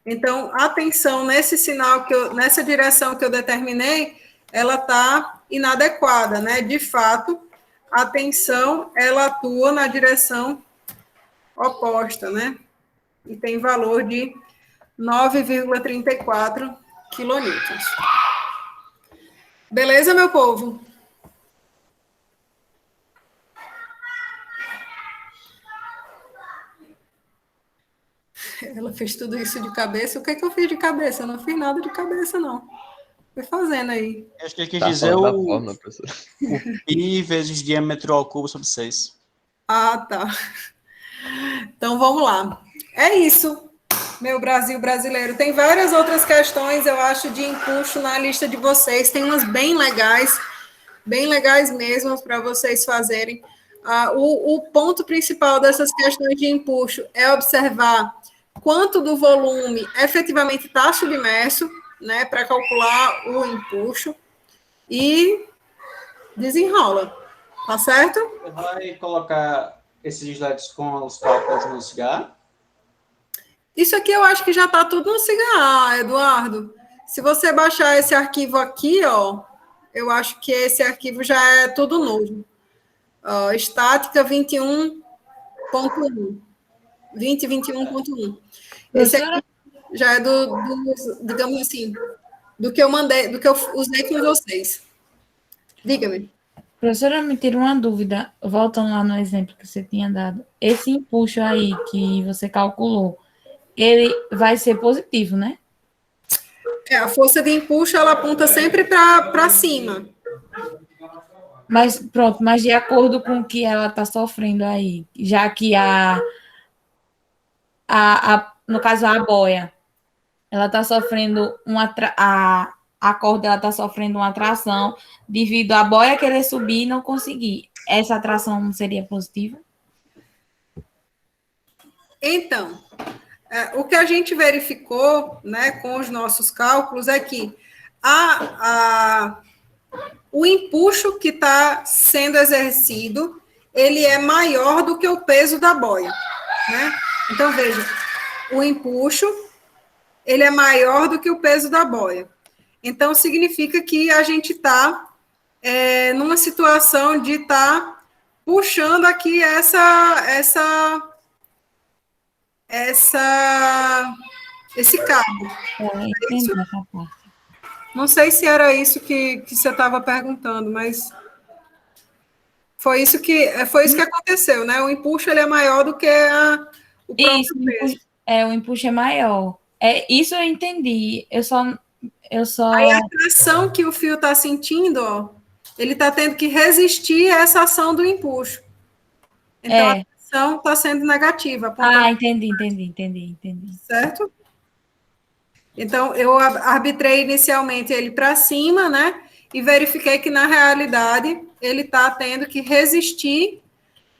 Então, a tensão nesse sinal, nessa direção que eu determinei, ela está inadequada, né? De fato, a tensão, ela atua na direção oposta, né? E tem valor de 9,34 quilonewtons. Beleza, meu povo? Ela fez tudo isso de cabeça. O que é que eu fiz de cabeça? Eu não fiz nada de cabeça, não. Fui fazendo aí. Acho que ele quis Tá dizer fora da o fórmula, professor. π vezes diâmetro ao cubo sobre 6. Ah, tá. Então, vamos lá. É isso, meu Brasil brasileiro. Tem várias outras questões, eu acho, de empuxo na lista de vocês. Tem umas bem legais mesmo para vocês fazerem. O ponto principal dessas questões de empuxo é observar quanto do volume efetivamente está submerso, né, para calcular o empuxo, e desenrola, tá certo? Você vai colocar esses slides com os cálculos no cigarro? Isso aqui eu acho que já está tudo no cigarro, Eduardo. Se você baixar esse arquivo aqui, ó, eu acho que esse arquivo já é tudo novo. Ó, estática 21.1. 2021.1. Esse aqui já é digamos assim, do que eu mandei, do que eu usei com vocês. Diga-me. Professora, me tira uma dúvida, voltando lá no exemplo que você tinha dado. Esse empuxo aí que você calculou, ele vai ser positivo, né? A força de empuxo, ela aponta sempre para cima. Mas pronto, mas de acordo com o que ela está sofrendo aí, já que no caso a boia, ela está sofrendo a corda ela está sofrendo uma atração devido à boia querer subir e não conseguir. Essa atração não seria positiva? Então, o que a gente verificou, né, com os nossos cálculos é que o empuxo que está sendo exercido, ele é maior do que o peso da boia, né? Então, veja, o empuxo, ele é maior do que o peso da boia. Então, significa que a gente está numa situação de estar puxando aqui esse cabo. Entendi essa parte. Não sei se era isso que você estava perguntando, mas foi isso que aconteceu, né? O empuxo ele é maior do que o próprio Isso, peso. o empuxo é maior. Isso eu entendi. Aí a pressão que o fio está sentindo, ó, ele está tendo que resistir a essa ação do empuxo. Então, a pressão está sendo negativa. Entendi. Certo? Então, eu arbitrei inicialmente ele para cima, né? E verifiquei que, na realidade, ele está tendo que resistir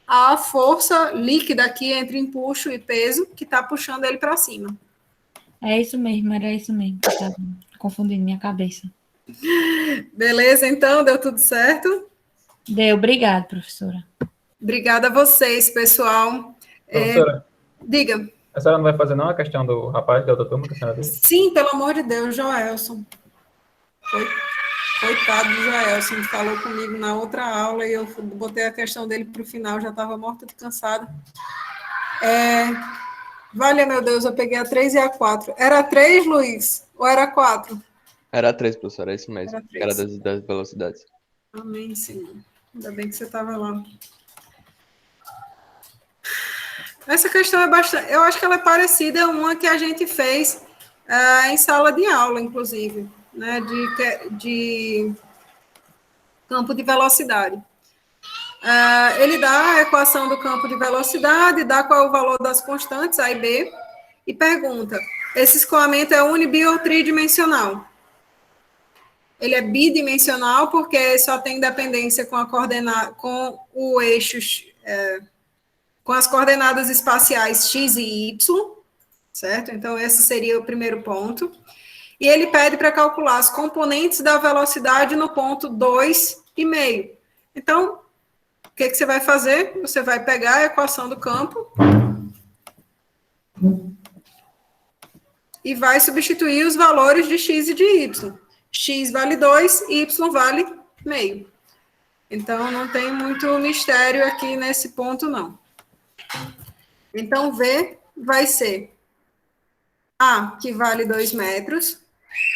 à força líquida aqui entre empuxo e peso, que está puxando ele para cima. É isso mesmo, era isso mesmo que estava confundindo minha cabeça. Beleza, então, deu tudo certo? Deu, obrigada, professora. Obrigada a vocês, pessoal. Professora, diga. a senhora não vai fazer não a questão do rapaz da outra turma que a senhora disse? Sim, pelo amor de Deus, Joelson. Coitado do Joelson, falou comigo na outra aula e eu botei a questão dele para o final, já estava morta de cansada. Vale, meu Deus, eu peguei a 3 e a 4. Era 3, Luiz? Ou era 4? Era 3, professora, é isso mesmo. Era das velocidades. Amém, Senhor. Ainda bem que você estava lá. Essa questão é bastante... Eu acho que ela é parecida a uma que a gente fez em sala de aula, inclusive, né, de campo de velocidade. Ele dá a equação do campo de velocidade, dá qual é o valor das constantes, A e B, e pergunta, esse escoamento é uni, bi ou tridimensional? Ele é bidimensional porque só tem dependência com o eixo, com as coordenadas espaciais x e y, certo? Então, esse seria o primeiro ponto. E ele pede para calcular as componentes da velocidade no ponto 2,5. Então, o que você vai fazer? Você vai pegar a equação do campo e vai substituir os valores de x e de y. X vale 2, y vale meio. Então, não tem muito mistério aqui nesse ponto, não. Então, V vai ser A, que vale 2 metros,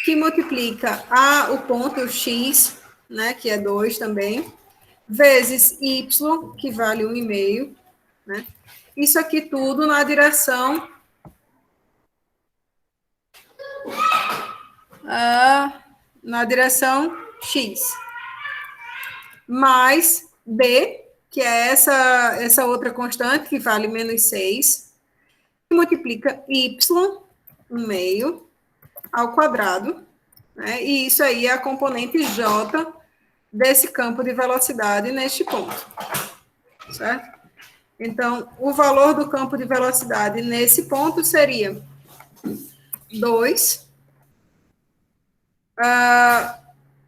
que multiplica o ponto X, né, que é 2 também, vezes Y, que vale 1,5, né? Isso aqui tudo na direção X. Mais B, que é essa outra constante, que vale menos 6, que multiplica y, 1/2, ao quadrado, né? E isso aí é a componente J desse campo de velocidade neste ponto, certo? Então, o valor do campo de velocidade nesse ponto seria 2.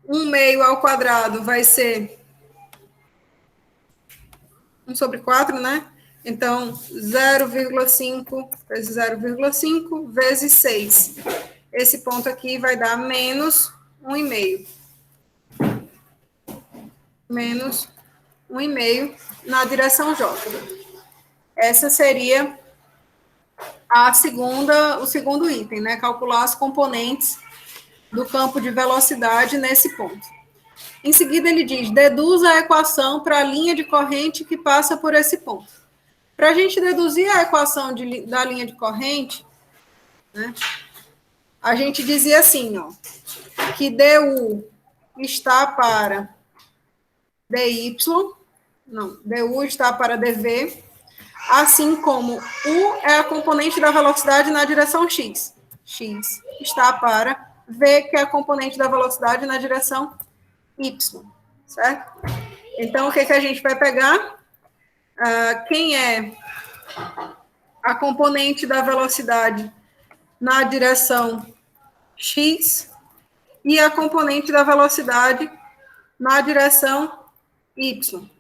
1/2 ao quadrado vai ser 1/4, né? Então, 0,5 vezes 0,5 vezes 6. Esse ponto aqui vai dar menos 1,5. Menos 1,5 na direção J. Essa seria o segundo item, né? Calcular as componentes do campo de velocidade nesse ponto. Em seguida, ele diz, deduza a equação para a linha de corrente que passa por esse ponto. Para a gente deduzir a equação da linha de corrente, né, a gente dizia assim, ó, que du está para dy, não, du está para dv, assim como u é a componente da velocidade na direção x. X está para v, que é a componente da velocidade na direção y, certo? Então, o que a gente vai pegar? Quem é a componente da velocidade na direção x e a componente da velocidade na direção y.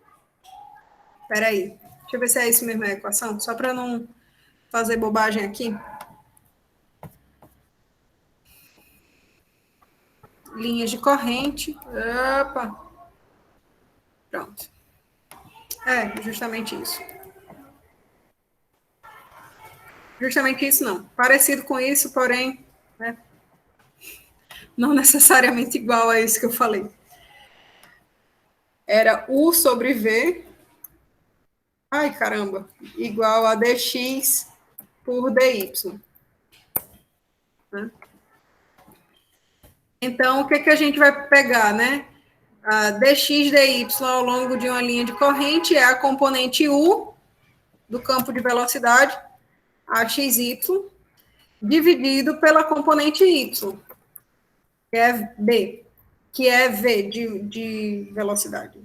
Espera aí. Deixa eu ver se é isso mesmo a equação, só para não fazer bobagem aqui. Linhas de corrente. Opa. Pronto. É, justamente isso. Justamente isso não. Parecido com isso, porém, né, não necessariamente igual a isso que eu falei. Era U sobre V, ai caramba, igual a dx por dy. Né? Então, o que a gente vai pegar, né? A dx dy ao longo de uma linha de corrente é a componente U do campo de velocidade, a xy, dividido pela componente y, que é b, que é v de velocidade.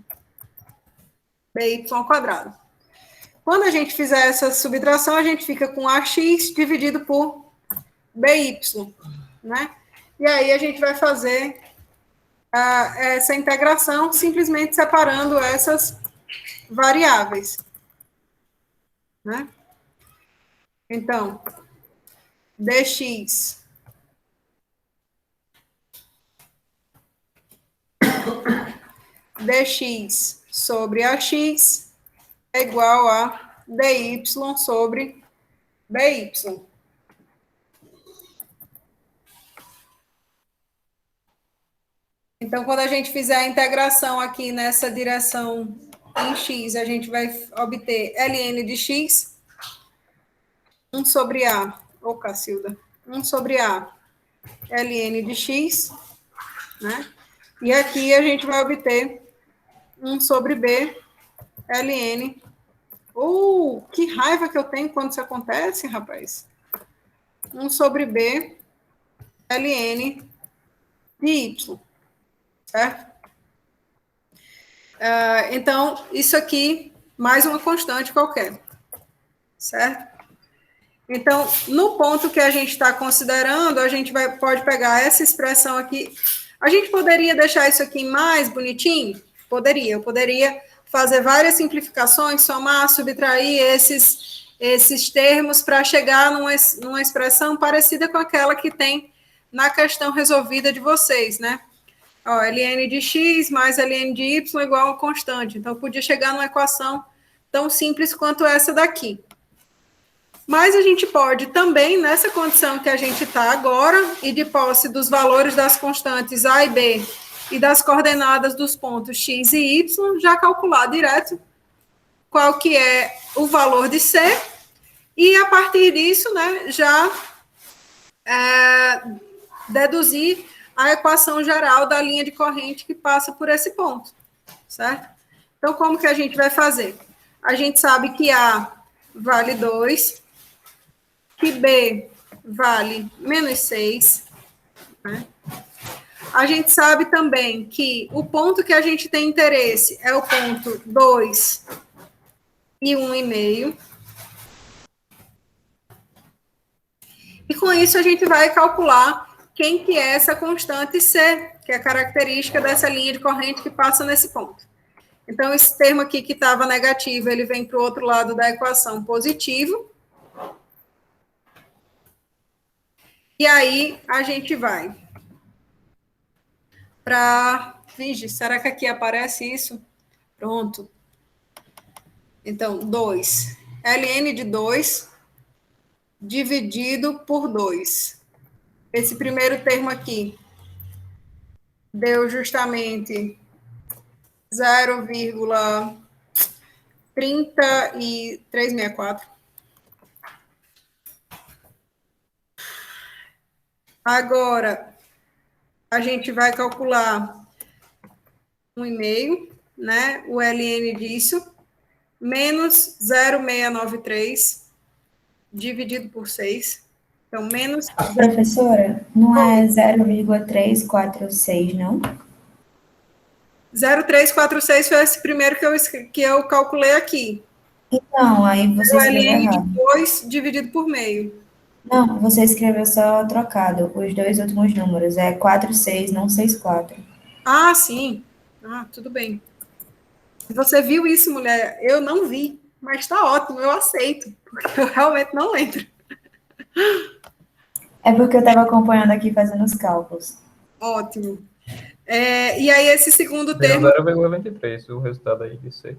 By ao quadrado. Quando a gente fizer essa subtração, a gente fica com ax dividido por by, né? E aí a gente vai fazer essa integração simplesmente separando essas variáveis, né? Então, dx sobre ax é igual a dy sobre by. Então, quando a gente fizer a integração aqui nessa direção em x, a gente vai obter ln de x, 1 sobre a, Cacilda, 1 sobre a ln de x, né? E aqui a gente vai obter 1 sobre b ln. Que raiva que eu tenho quando isso acontece, rapaz. 1 sobre b ln de y. Certo? Então, isso aqui, mais uma constante qualquer. Certo? Então, no ponto que a gente está considerando, a gente pode pegar essa expressão aqui. A gente poderia deixar isso aqui mais bonitinho? Poderia. Eu poderia fazer várias simplificações, somar, subtrair esses termos para chegar numa expressão parecida com aquela que tem na questão resolvida de vocês, né? Ó, ln de x mais ln de y igual a constante. Então, eu podia chegar numa equação tão simples quanto essa daqui. Mas a gente pode também, nessa condição que a gente está agora, e de posse dos valores das constantes a e b e das coordenadas dos pontos x e y, já calcular direto qual que é o valor de c, e a partir disso, né, já deduzir a equação geral da linha de corrente que passa por esse ponto, certo? Então, como que a gente vai fazer? A gente sabe que A vale 2, que B vale menos 6, né? A gente sabe também que o ponto que a gente tem interesse é o ponto 2 e 1,5. E com isso a gente vai calcular quem que é essa constante C, que é a característica dessa linha de corrente que passa nesse ponto. Então, esse termo aqui que estava negativo, ele vem para o outro lado da equação positivo. E aí, a gente vai para... Vigi, será que aqui aparece isso? Pronto. Então, 2. ln de 2 dividido por 2. Esse primeiro termo aqui deu justamente 0,3364. Agora, a gente vai calcular 1,5, né? O ln disso, menos 0,693 dividido por 6. Então, menos... Professora, não é 0,346, não? 0,346 foi esse primeiro que eu calculei aqui. Então, aí você O escreveu ln de errado. 2 dividido por meio. Não, você escreveu só trocado. Os dois últimos números. É 46, não 64. Ah, sim. Ah, tudo bem. Você viu isso, mulher? Eu não vi, mas está ótimo, eu aceito, porque eu realmente não lembro. É porque eu estava acompanhando aqui fazendo os cálculos. Ótimo. E aí, esse segundo Deu termo... 0,23 o resultado aí de C.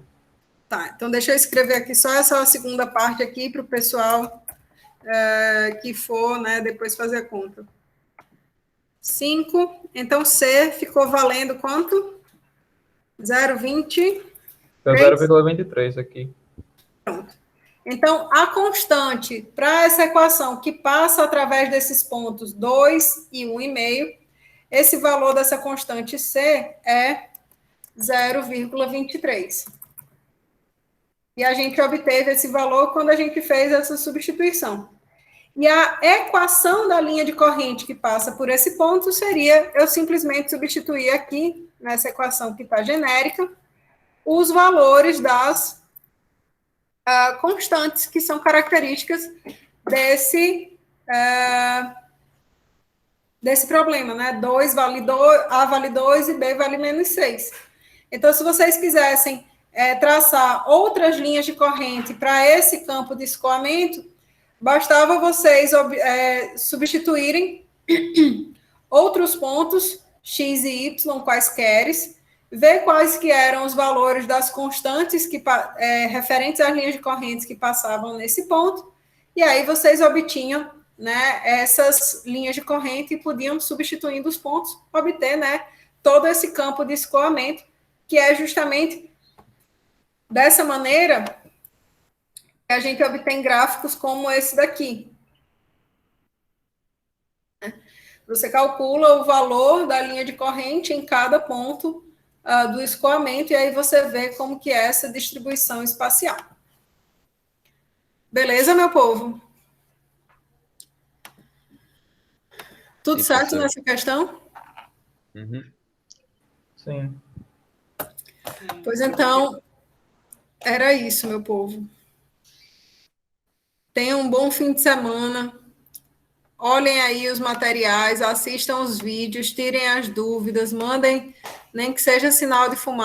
Tá, então deixa eu escrever aqui só essa segunda parte aqui para o pessoal que for, né, depois fazer a conta. 5, então C ficou valendo quanto? 0,20. Deu 0,23 aqui. Pronto. Então, a constante para essa equação que passa através desses pontos 2 e 1,5, esse valor dessa constante C é 0,23. E a gente obteve esse valor quando a gente fez essa substituição. E a equação da linha de corrente que passa por esse ponto seria eu simplesmente substituir aqui, nessa equação que está genérica, os valores das constantes que são características desse problema, né? 2 vale 2, A vale 2 e B vale menos 6. Então, se vocês quisessem traçar outras linhas de corrente para esse campo de escoamento, bastava vocês substituírem outros pontos, x e y, quaisqueres, ver quais que eram os valores das constantes referentes às linhas de correntes que passavam nesse ponto, e aí vocês obtinham, né, essas linhas de corrente e podiam, substituindo os pontos, obter, né, todo esse campo de escoamento, que é justamente dessa maneira que a gente obtém gráficos como esse daqui. Você calcula o valor da linha de corrente em cada ponto do escoamento, e aí você vê como que é essa distribuição espacial. Beleza, meu povo? Tudo Sim, certo professor. nessa questão? Uhum. Sim. Pois então, era isso, meu povo. Tenham um bom fim de semana. Olhem aí os materiais, assistam os vídeos, tirem as dúvidas, mandem, nem que seja sinal de fumaça.